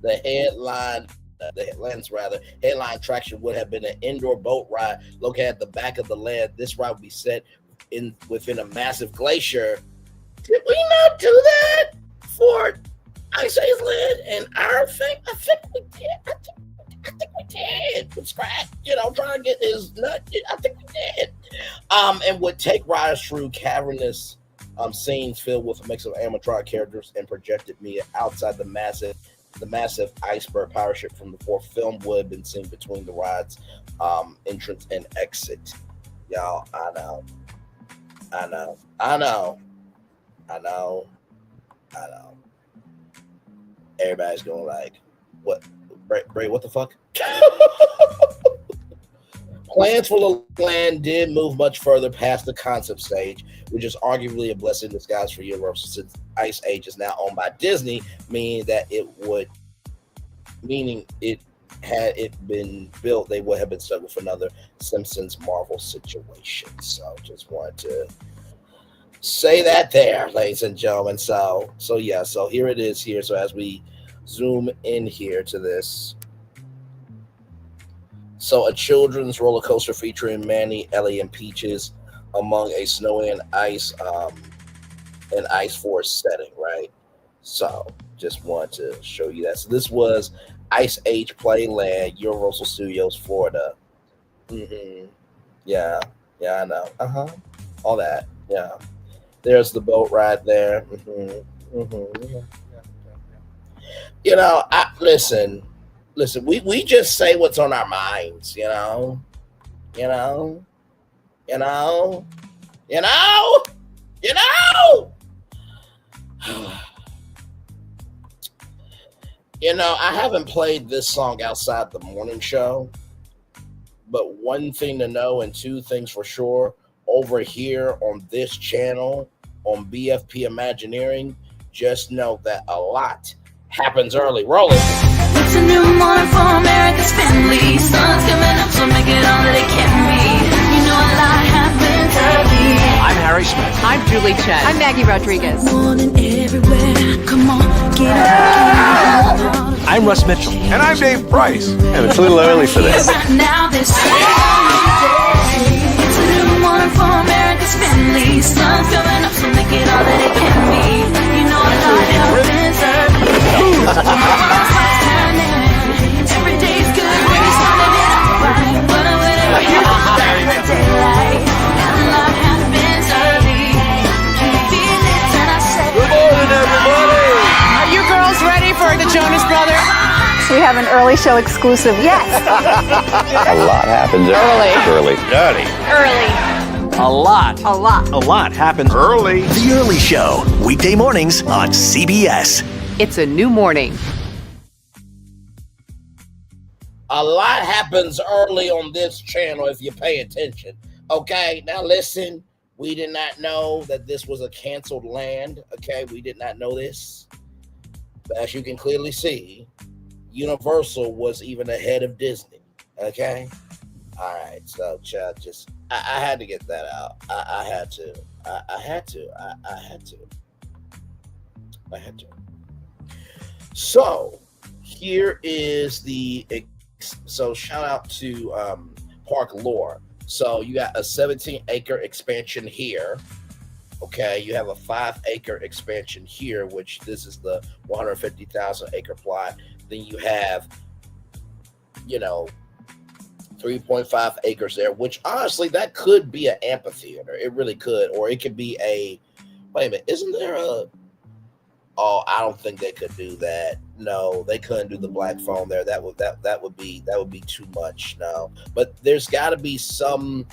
The headline attraction would have been an indoor boat ride located at the back of the land. This ride would be set within a massive glacier. Did we not do that for Ice Age Land and our thing? I think we did. I think we did. With Scrat, trying to get his nut. I think we did. And would take riders through cavernous scenes filled with a mix of animatronic characters and projected media outside the massive iceberg pirate ship from the 4th film would have been seen between the ride's entrance and exit. Y'all, I know. Everybody's going like, what? Bray, what the fuck? Plans for the land did move much further past the concept stage, which is arguably a blessing in disguise for Universal, since Ice Age is now owned by Disney, meaning had it been built, they would have been stuck with another Simpsons Marvel situation. So just wanted to say that there, ladies and gentlemen. So here it is here. So as we zoom in here to this. So a children's roller coaster featuring Manny, Ellie, and Peaches among a snowy and ice forest setting, right? So just wanted to show you that. So this was Ice Age Playland, Universal Studios, Florida. Yeah, I know. All that. Yeah. There's the boat ride there. Listen. We just say what's on our minds. You know, you know, you know, you know. You know, I haven't played this song outside the morning show, but one thing to know and two things for sure, over here on this channel, on BFP Imagineering, just know that a lot happens early. Roll it. It's a new morning for America's family. Sun's coming up, so make it all that it can be. You know a lot happens early. I'm Harry Smith. I'm Julie Chen. I'm Maggie Rodriguez. Morning everywhere. Come on, get up. I'm Russ Mitchell. And I'm Dave Price. And it's a little early for this. Right now, this it's a new morning for America's family. Sun's coming up, so make it all that it can be. You know a lot happens early. Every day's good when you're starting it out right. But whenever you're out in the daylight, and a lot happens early. Can you feel it? And I say, Good morning, everybody. Are you girls ready for the Jonas Brothers? We have an early show exclusive. Yes. A lot happens early. A lot. A lot. A lot happens Early. The Early Show, weekday mornings on CBS. It's a new morning. A lot happens early on this channel if you pay attention. Okay, now listen, we did not know that this was a canceled land. Okay, we did not know this. But as you can clearly see, Universal was even ahead of Disney. Okay? All right, so just I had to get that out. I had to. I had to. So here is so shout out to Park Lore. So you got a 17-acre expansion here. Okay, you have a 5-acre expansion here, which this is the 150,000 acre plot. Then you have, 3.5 acres there, which honestly, that could be an amphitheater. It really could. Or it could be wait a minute, isn't there oh, I don't think they could do that. No, they couldn't do the black foam there. That would be too much. No. But there's gotta be some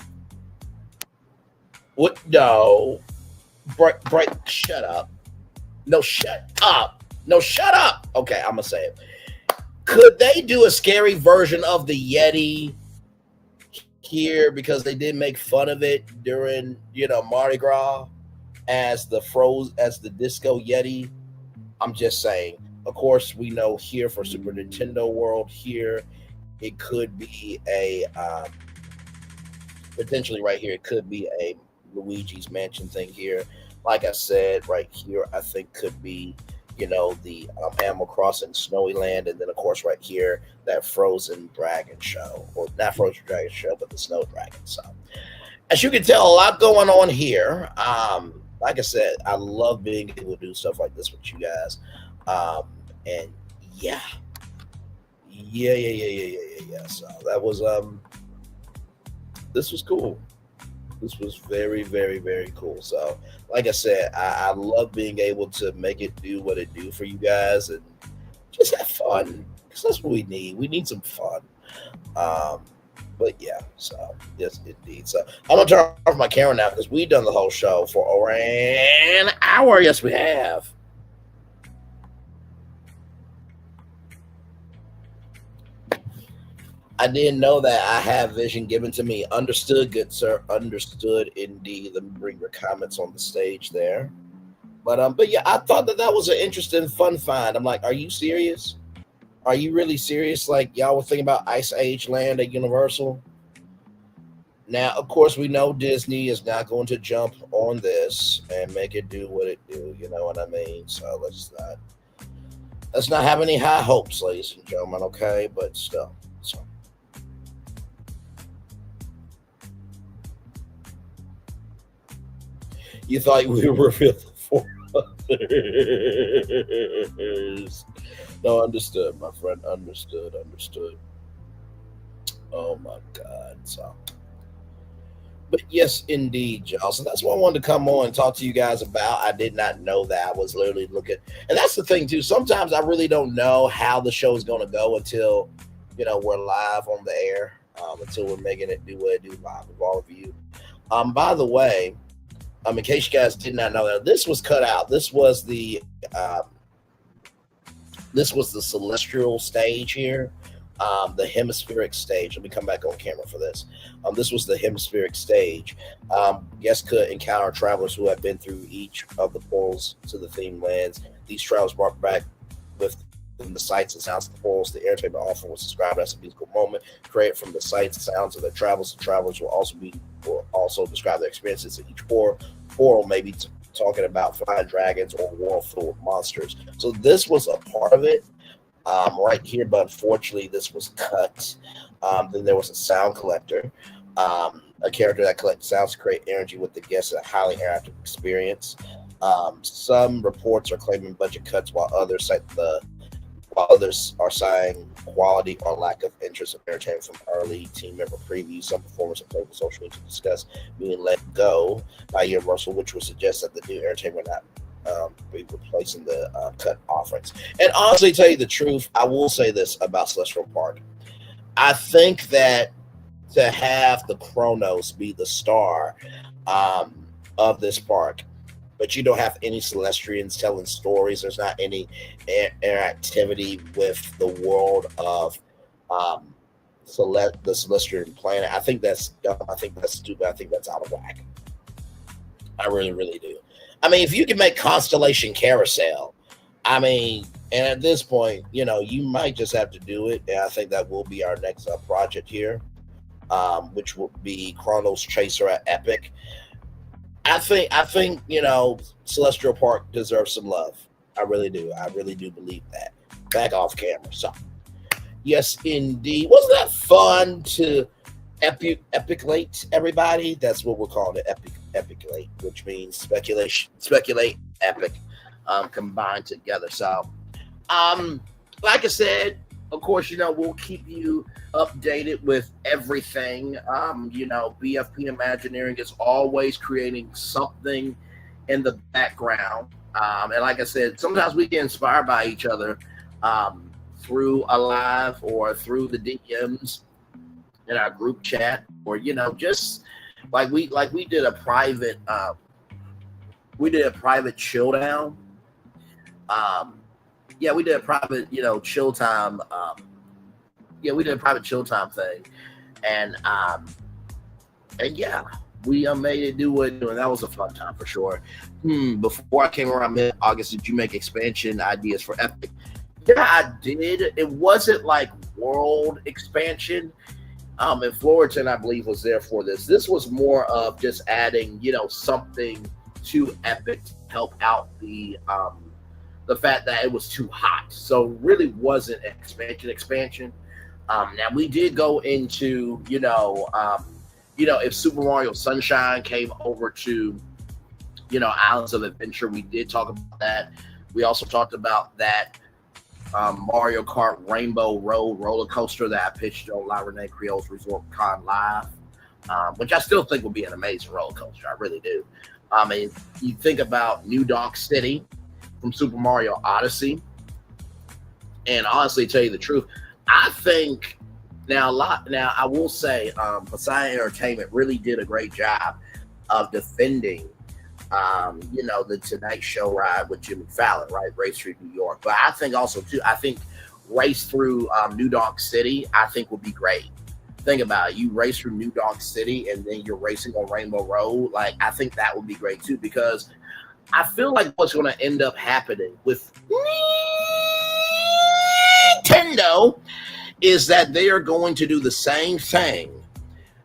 shut up. No, shut up. No, shut up. Okay, I'm gonna say it. Could they do a scary version of the Yeti here, because they did make fun of it during Mardi Gras as the disco Yeti? I'm just saying. Of course, we know here for Super Nintendo World here, it could be a potentially right here. It could be a Luigi's Mansion thing here. Like I said, right here, I think could be the Animal Crossing Snowy Land, and then of course right here that Frozen Dragon show, or not Frozen Dragon show, but the Snow Dragon. So as you can tell, a lot going on here. Like I said, I love being able to do stuff like this with you guys. And yeah. So that was this was cool. This was very, very, very cool. So, like I said, I love being able to make it do what it do for you guys and just have fun, because that's what we need. We need some fun. But yeah, so yes, indeed. So I'm gonna turn off my camera now because we've done the whole show for over an hour. Yes, we have. I didn't know that. I have vision given to me. Understood, good sir. Understood, indeed. Let me bring your comments on the stage there. But yeah, I thought that was an interesting, fun find. I'm like, are you serious? Are you really serious? Like, y'all were thinking about Ice Age Land at Universal? Now, of course, we know Disney is not going to jump on this and make it do what it do. You know what I mean? So let's not have any high hopes, ladies and gentlemen. Okay, but still. So. You thought we would reveal the 4 others. No, understood, my friend. Understood. Oh my God. So, but yes, indeed, y'all. So that's what I wanted to come on and talk to you guys about. I did not know that. I was literally looking, and that's the thing too. Sometimes I really don't know how the show is going to go until we're live on the air. until we're making it do what it do live with all of you. By the way, in case you guys did not know that, this was cut out. This was the celestial stage here, the hemispheric stage. Let me come back on camera for this. This was the hemispheric stage. Guests could encounter travelers who have been through each of the portals to the themed lands. These travelers brought back with the sights and sounds of the portals. The entertainment offering was described as a musical moment created from the sights and sounds of their travels. The travelers will also describe their experiences in each portal, maybe talking about flying dragons or a world full of monsters. So this was a part of it right here, but unfortunately this was cut. Then there was a sound collector, a character that collects sounds to create energy with the guests in a highly interactive experience. Some reports are claiming budget cuts, while others are citing quality or lack of interest in entertainment from early team member previews. Some performers have taken social media to discuss being let go by Universal, which would suggest that the new entertainment not be replacing the cut offerings. And honestly, tell you the truth, I will say this about Celestial Park. I think that to have the Chronos be the star of this park, but you don't have any Celestians telling stories. There's not any interactivity with the world of the Celestian planet. I think that's dumb. I think that's stupid. I think that's out of whack. I really, really do. I mean, if you can make Constellation Carousel, I mean, and at this point, you know, you might just have to do it. And I think that will be our next project here, which will be Chronos Chaser at Epic. I think, you know, Celestial Park deserves some love. I really do. I really do believe that. Back off camera. So, yes, indeed. Wasn't that fun to Epiceculate, everybody? That's what we're calling it, Epiceculate, which means speculate, epic, combined together. So, like I said, of course, you know, we'll keep you updated with everything. You know, BFP Imagineering is always creating something in the background. And like I said, sometimes we get inspired by each other through a live or through the DMs in our group chat, or, you know, just like we did a private chill down. Yeah, we did a private, you know, chill time. Yeah, we did a private chill time thing, and yeah, we made it do it, and that was a fun time for sure. Before I came around mid-August, did you make expansion ideas for Epic? Yeah, I did. It wasn't like world expansion. And Fullerton, I believe, was there for this. This was more of just adding, you know, something to Epic to help out the fact that it was too hot. So really wasn't an expansion. Now we did go into, you know, if Super Mario Sunshine came over to, you know, Islands of Adventure, we did talk about that. We also talked about that Mario Kart Rainbow Road roller coaster that I pitched on La Renee Creole's Resort Con Live, which I still think will be an amazing roller coaster. I really do. I mean, you think about New Donk City from Super Mario Odyssey, and honestly, tell you the truth, I think now I will say Poseidon Entertainment really did a great job of defending you know, the Tonight Show ride with Jimmy Fallon, right? Race through New York. But I think also too, I think race through New Donk City, I think would be great. Think about it. You race through New Donk City and then you're racing on Rainbow Road. Like, I think that would be great too, because I feel like what's going to end up happening with Nintendo is that they are going to do the same thing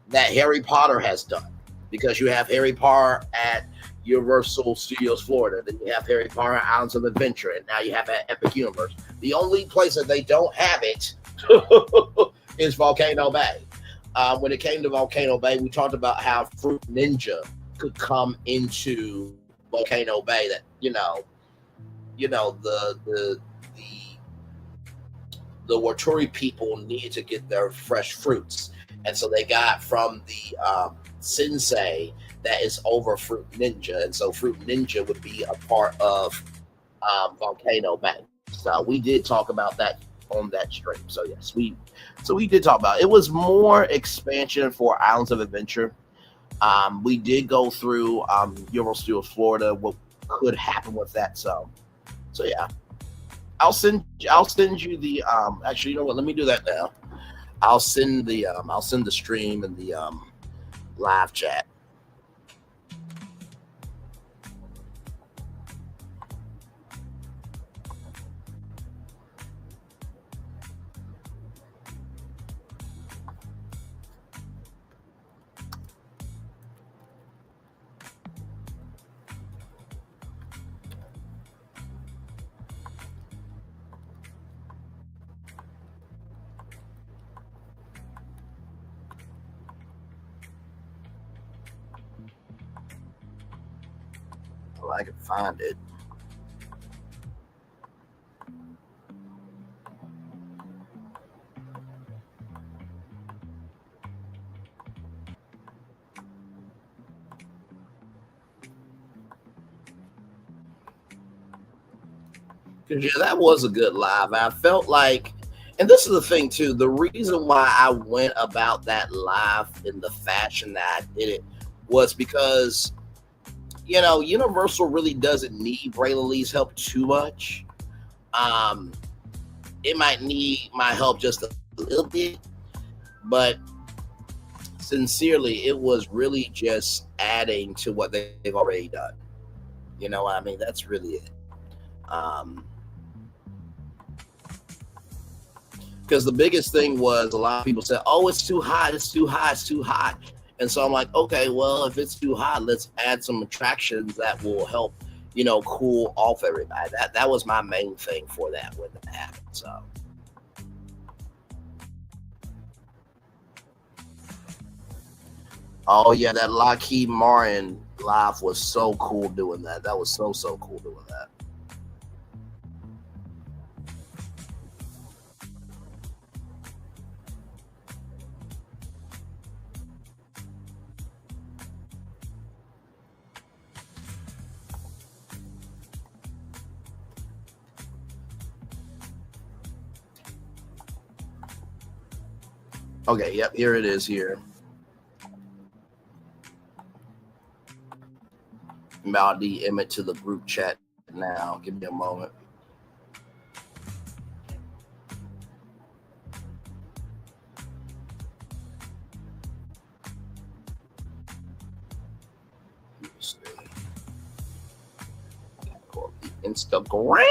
that Harry Potter has done, because you have Harry Potter at Universal Studios Florida, then you have Harry Potter Islands of Adventure, and now you have at Epic Universe. The only place that they don't have it is Volcano Bay. When it came to Volcano Bay, we talked about how Fruit Ninja could come into Volcano Bay. That the Waturi people needed to get their fresh fruits, and so they got from the sensei that is over Fruit Ninja, and so Fruit Ninja would be a part of Volcano Bay. So we did talk about that on that stream. So yes, we did talk about it. It was more expansion for Islands of Adventure. We did go through Universal Studios Florida, what could happen with that. So yeah, I'll send you the actually, you know what? Let me do that now. I'll send the stream and the live chat. I can find it. Yeah, that was a good live. I felt like, and this is the thing too, the reason why I went about that live in the fashion that I did it was because, you know, Universal really doesn't need Braylon Lee's help too much. It might need my help just a little bit, but sincerely, it was really just adding to what they've already done. You know what I mean? That's really it. Because the biggest thing was a lot of people said, oh, it's too hot, it's too hot, it's too hot. And so I'm like, okay, well, if it's too hot, let's add some attractions that will help, you know, cool off everybody. That was my main thing for that when that happened. So. Oh yeah, that Lockheed Martin live was so cool doing that. That was so cool doing that. Okay, yep, here it is here. I'm about to DM it to the group chat now. Give me a moment. Let's see. Go to the Instagram.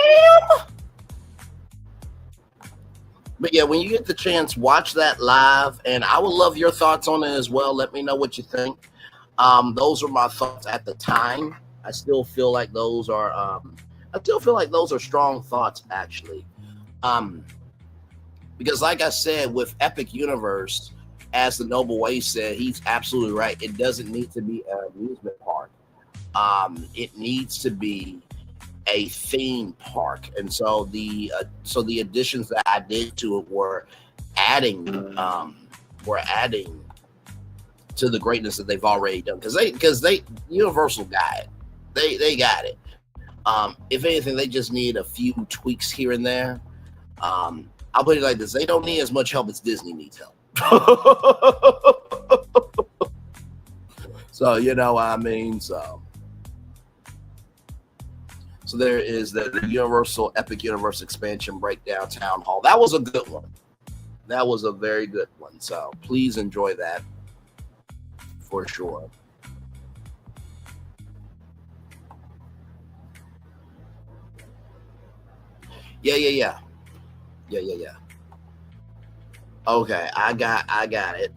But yeah, when you get the chance, watch that live, and I would love your thoughts on it as well. Let me know what you think. Those are my thoughts at the time. I still feel like those are strong thoughts, actually. Because like I said, with Epic Universe, as the Noble Way said, he's absolutely right. It doesn't need to be an amusement park. It needs to be a theme park. And so the additions that I did to it were adding to the greatness that they've already done, because they Universal got it. They got it. If anything, they just need a few tweaks here and there. I'll put it like this: they don't need as much help as Disney needs help. So you know what I mean. So there is the Universal Epic Universe Expansion Breakdown Town Hall. That was a good one. That was a very good one. So please enjoy that for sure. Yeah. Okay, I got it.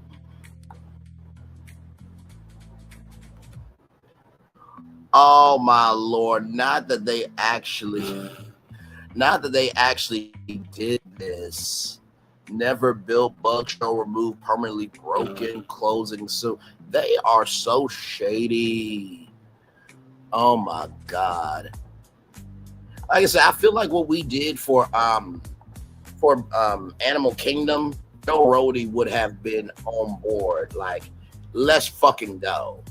Oh my Lord! Not that they actually did this. Never built, bug show, remove, permanently broken, closing soon. They are so shady. Oh my God! Like I said, I feel like what we did for Animal Kingdom, Joe Rody would have been on board. Like, let's fucking go.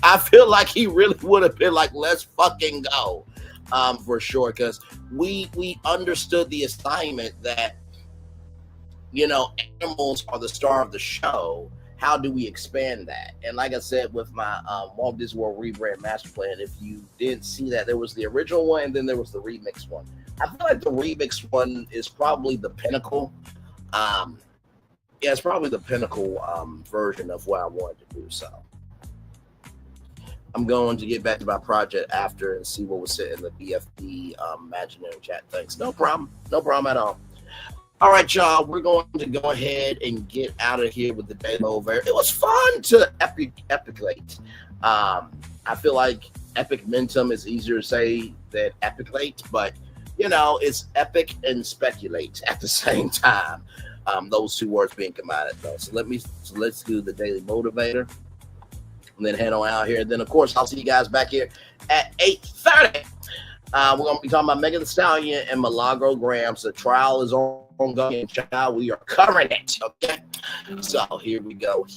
I feel like he really would have been like, let's fucking go. for sure, because we understood the assignment that, you know, animals are the star of the show. How do we expand that? And like I said, with my Walt Disney World rebrand master plan, if you didn't see that, there was the original one and then there was the remix one. I feel like the remix one is probably the pinnacle. It's probably the pinnacle version of what I wanted to do. So I'm going to get back to my project after and see what was said in the BFD Imaginary chat. Thanks. No problem. No problem at all. All right, y'all. We're going to go ahead and get out of here with the day over. It was fun to Epiceculate. I feel like Epic Mentum is easier to say than Epiclate, but you know, it's epic and speculate at the same time. Those two words being combined though. So let's do the daily motivator and then head on out here. Then of course I'll see you guys back here at 8:30. We're gonna be talking about Megan Thee Stallion and Milagro Grams. The trial is ongoing. Child, we are covering it. Okay. So here we go.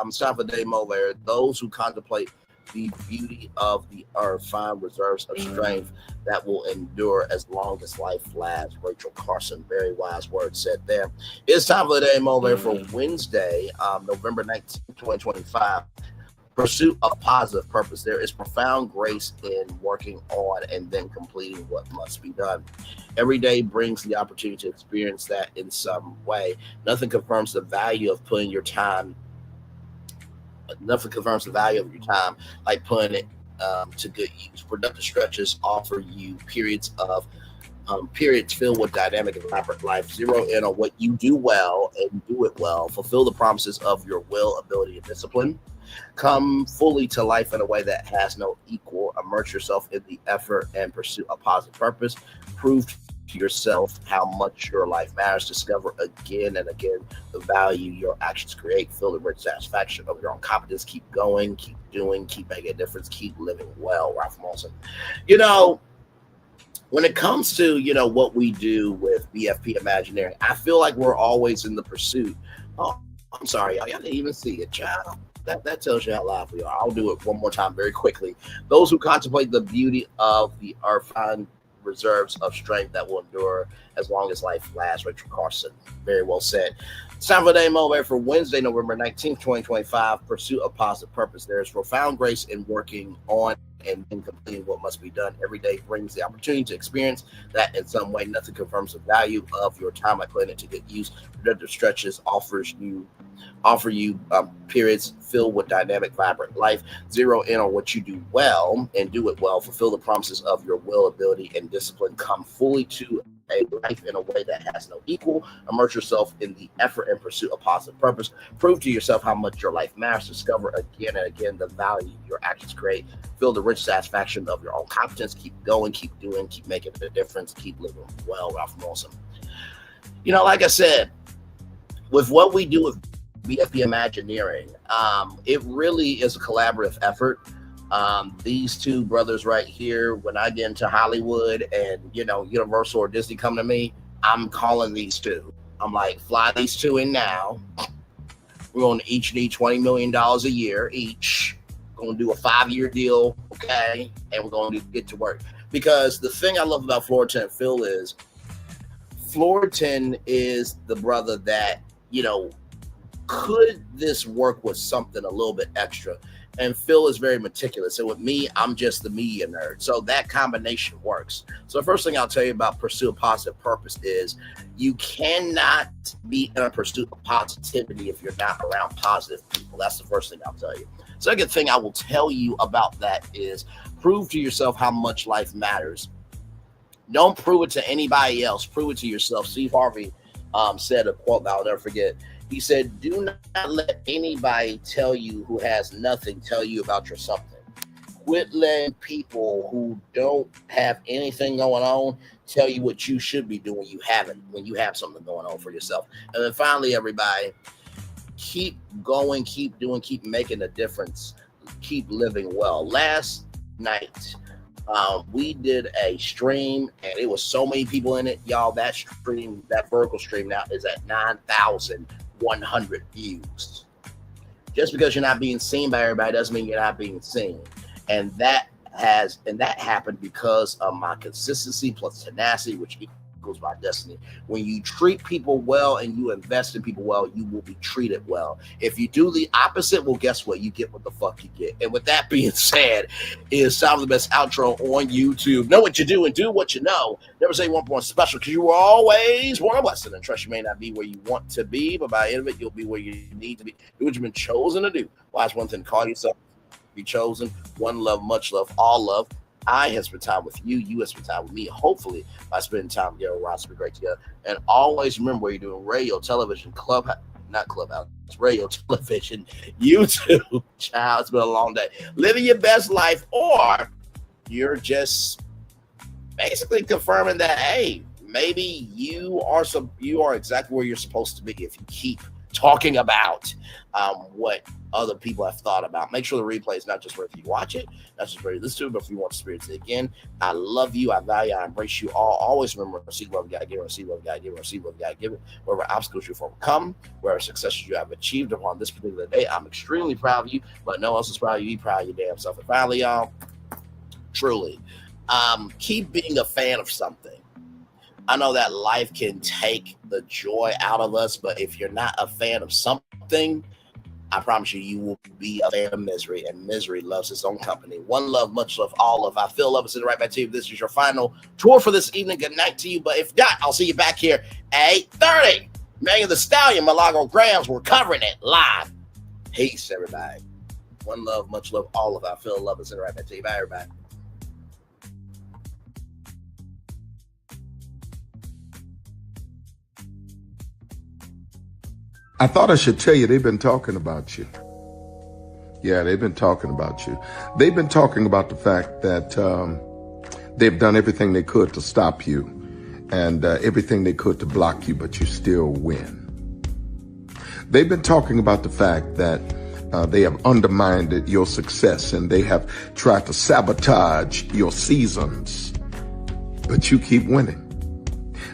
I'm time for day motivator. Those who contemplate the beauty of the earth find reserves of strength that will endure as long as life lasts. Rachel Carson, very wise words said there. It's time for the day motivator for Wednesday, November 19th, 2025. Pursuit of positive purpose. There is profound grace in working on and then completing what must be done. Every day brings the opportunity to experience that in some way. Nothing confirms the value of putting your time. Nothing confirms the value of your time like putting it to good use. Productive stretches offer you periods filled with dynamic and vibrant life. Zero in on what you do well and do it well. Fulfill the promises of your will, ability, and discipline. Come fully to life in a way that has no equal. Immerse yourself in the effort and pursue a positive purpose. Prove to yourself how much your life matters. Discover again and again the value your actions create. Feel the rich satisfaction of your own competence. Keep going, keep doing, keep making a difference, keep living well. Ralph Molson. You know, when it comes to, you know, what we do with BFP Imaginary, I feel like we're always in the pursuit. Oh, I'm sorry, y'all didn't even see it, child. That tells you how live we are. I'll do it one more time very quickly. Those who contemplate the beauty of the earth find reserves of strength that will endure as long as life lasts. Rachel Carson, very well said. It's time for the day motivator for Wednesday, November 19th, 2025. Pursuit of positive purpose. There is profound grace in working on and in completing what must be done. Every day brings the opportunity to experience that in some way. Nothing confirms the value of your time like putting it to good use. Productive stretches offer you periods filled with dynamic, vibrant life. Zero in on what you do well and do it well. Fulfill the promises of your will, ability, and discipline. Come fully to a life in a way that has no equal. Immerse yourself in the effort and pursuit of positive purpose. Prove to yourself how much your life matters. Discover again and again the value your actions create. Feel the rich satisfaction of your own competence. Keep going, keep doing, keep making a difference, keep living well. Ralph Molson. You know, like I said, with what we do with BFP Imagineering, it really is a collaborative effort. These two brothers right here, when I get into Hollywood and, you know, Universal or Disney come to me, I'm calling these two. I'm like, fly these two in now. We're going to each need $20 million a year each. We're going to do a 5-year deal, okay? And we're going to get to work. Because the thing I love about Florian and Phil is Florian is the brother that, you know, could this work with something a little bit extra? And Phil is very meticulous. And with me, I'm just the media nerd. So that combination works. So the first thing I'll tell you about pursuit of positive purpose is you cannot be in a pursuit of positivity if you're not around positive people. That's the first thing I'll tell you. Second thing I will tell you about that is prove to yourself how much life matters. Don't prove it to anybody else. Prove it to yourself. Steve Harvey said a quote that I'll never forget. He said, do not let anybody tell you who has nothing tell you about your something. Quit letting people who don't have anything going on tell you what you should be doing when you have something going on for yourself. And then finally, everybody, keep going, keep doing, keep making a difference, keep living well. Last night, we did a stream and it was so many people in it. Y'all, that stream, that vertical stream now is at 9,100 views. Just because you're not being seen by everybody doesn't mean you're not being seen. And that that happened because of my consistency plus tenacity, which equals my destiny. When you treat people well and you invest in people well, you will be treated well. If you do the opposite, well, guess what? You get what the fuck you get. And with that being said, it's time for the best outro on YouTube. Know what you do and do what you know. Never say one more special, because you were always born a blessing. And trust, you may not be where you want to be, but by the end of it, you'll be where you need to be. Do what you've been chosen to do. Wise one thing, call yourself, be chosen. One love, much love, all love. I have spent time with you. You have spent time with me. Hopefully, by spending time together, we're be great together. And always remember, where you're doing radio, television, radio, television, YouTube. Child, it's been a long day. Living your best life, or you're just basically confirming that, hey, maybe you are exactly where you're supposed to be if you keep talking about what other people have thought about. Make sure the replay is not just where you watch it, not just where you listen to it, but if you want to experience it again. I love you, I value, I embrace you all. Always remember, receive love, God give it, receive love, God give it, receive love, God give it. Wherever obstacles you've overcome, wherever successes you have achieved upon this particular day, I'm extremely proud of you, but no one else is proud of you. Be proud of your damn self. And finally, y'all, truly, keep being a fan of something. I know that life can take the joy out of us, but if you're not a fan of something, I promise you, you will be a fan of misery, and misery loves its own company. One love, much love, all love. I feel love is sitting right back to you. This is your final tour for this evening. Good night to you. But if not, I'll see you back here at 8:30. Megan Thee Stallion, Malago Grams, we're covering it live. Peace, everybody. One love, much love, all love. I feel love is sitting right back to you. Bye, everybody. I thought I should tell you, they've been talking about you. Yeah, they've been talking about you. They've been talking about the fact that they've done everything they could to stop you and everything they could to block you, but you still win. They've been talking about the fact that they have undermined your success and they have tried to sabotage your seasons, but you keep winning.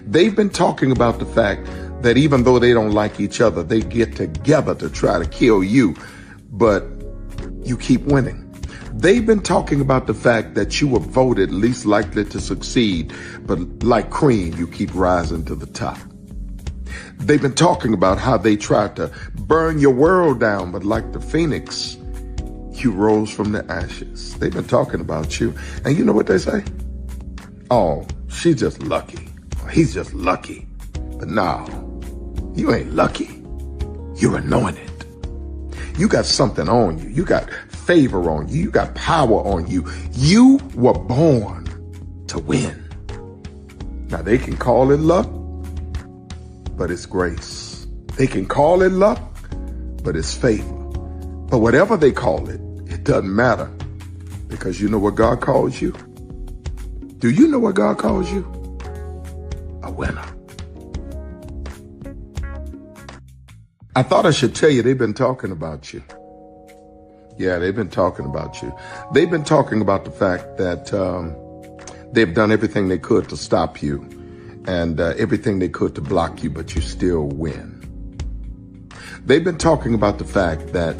They've been talking about the fact that even though they don't like each other, they get together to try to kill you, but you keep winning. They've been talking about the fact that you were voted least likely to succeed, but like cream, you keep rising to the top. They've been talking about how they tried to burn your world down, but like the phoenix, you rose from the ashes. They've been talking about you, and you know what they say? Oh, she's just lucky. He's just lucky. But no, you ain't lucky. You're anointed. You got something on you. You got favor on you. You got power on you. You were born to win. Now, they can call it luck, but it's grace. They can call it luck, but it's favor. But whatever they call it, it doesn't matter, because you know what God calls you? Do you know what God calls you? A winner. I thought I should tell you, they've been talking about you. Yeah, they've been talking about you. They've been talking about the fact that they've done everything they could to stop you and everything they could to block you, but you still win. They've been talking about the fact that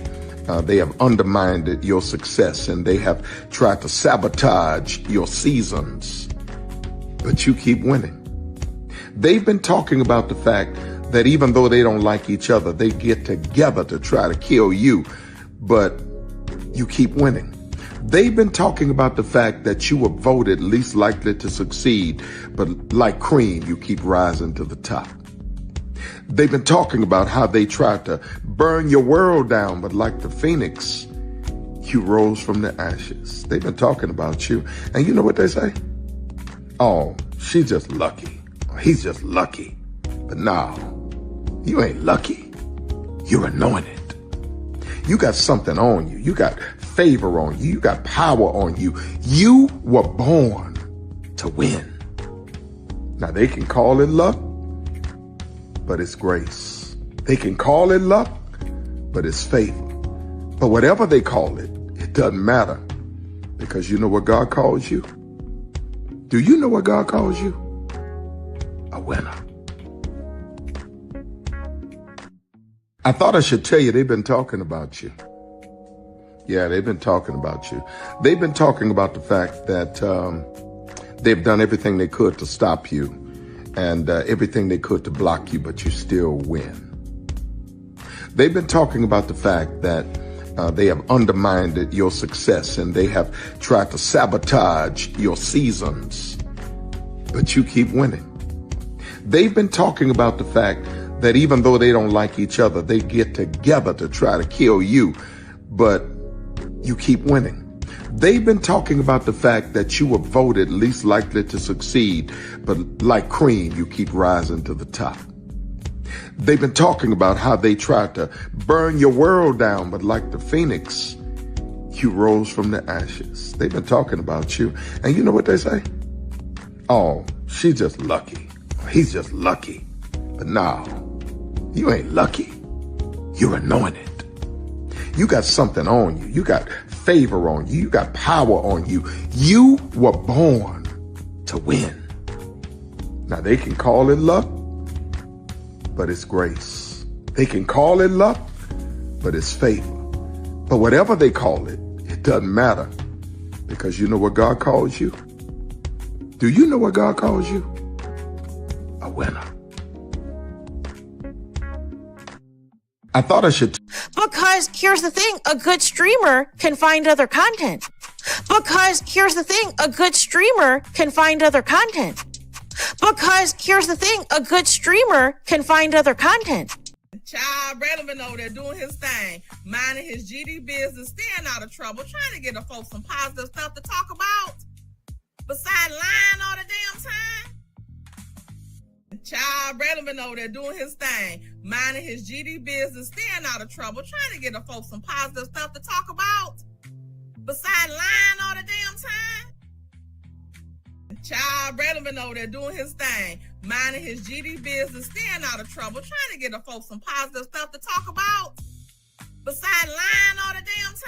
they have undermined your success and they have tried to sabotage your seasons, but you keep winning. They've been talking about the fact that even though they don't like each other, they get together to try to kill you, but you keep winning. They've been talking about the fact that you were voted least likely to succeed, but like cream, you keep rising to the top. They've been talking about how they tried to burn your world down, but like the phoenix, you rose from the ashes. They've been talking about you, and you know what they say? Oh, she's just lucky. He's just lucky. But no, you ain't lucky. You're anointed. You got something on you. You got favor on you. You got power on you. You were born to win. Now, they can call it luck, but it's grace. They can call it luck, but it's favor. But whatever they call it, it doesn't matter, because you know what God calls you? Do you know what God calls you? A winner. I thought I should tell you, they've been talking about you. Yeah, they've been talking about you. They've been talking about the fact that they've done everything they could to stop you and everything they could to block you, but you still win. They've been talking about the fact that they have undermined your success and they have tried to sabotage your seasons, but you keep winning. They've been talking about the fact that even though they don't like each other, they get together to try to kill you, but you keep winning. They've been talking about the fact that you were voted least likely to succeed, but like cream, you keep rising to the top. They've been talking about how they tried to burn your world down, but like the phoenix, you rose from the ashes. They've been talking about you. And you know what they say? Oh, she's just lucky. He's just lucky. But no, you ain't lucky. You're anointed. You got something on you. You got favor on you. You got power on you. You were born to win. Now they can call it luck, but it's grace. They can call it luck, but it's favor. But whatever they call it, it doesn't matter, because you know what God calls you? Do you know what God calls you? A winner. I thought I should. Because here's the thing, a good streamer can find other content. Because here's the thing, a good streamer can find other content. Because here's the thing, a good streamer can find other content. Child relevant over there doing his thing, minding his GD business, staying out of trouble, trying to get the folks some positive stuff to talk about, besides lying all the damn time. Child relevant over there doing his thing, minding his GD business, staying out of trouble, trying to get the folks some positive stuff to talk about, besides lying all the damn time. Child relevant over there doing his thing, minding his GD business, staying out of trouble, trying to get the folks some positive stuff to talk about, besides lying all the damn time.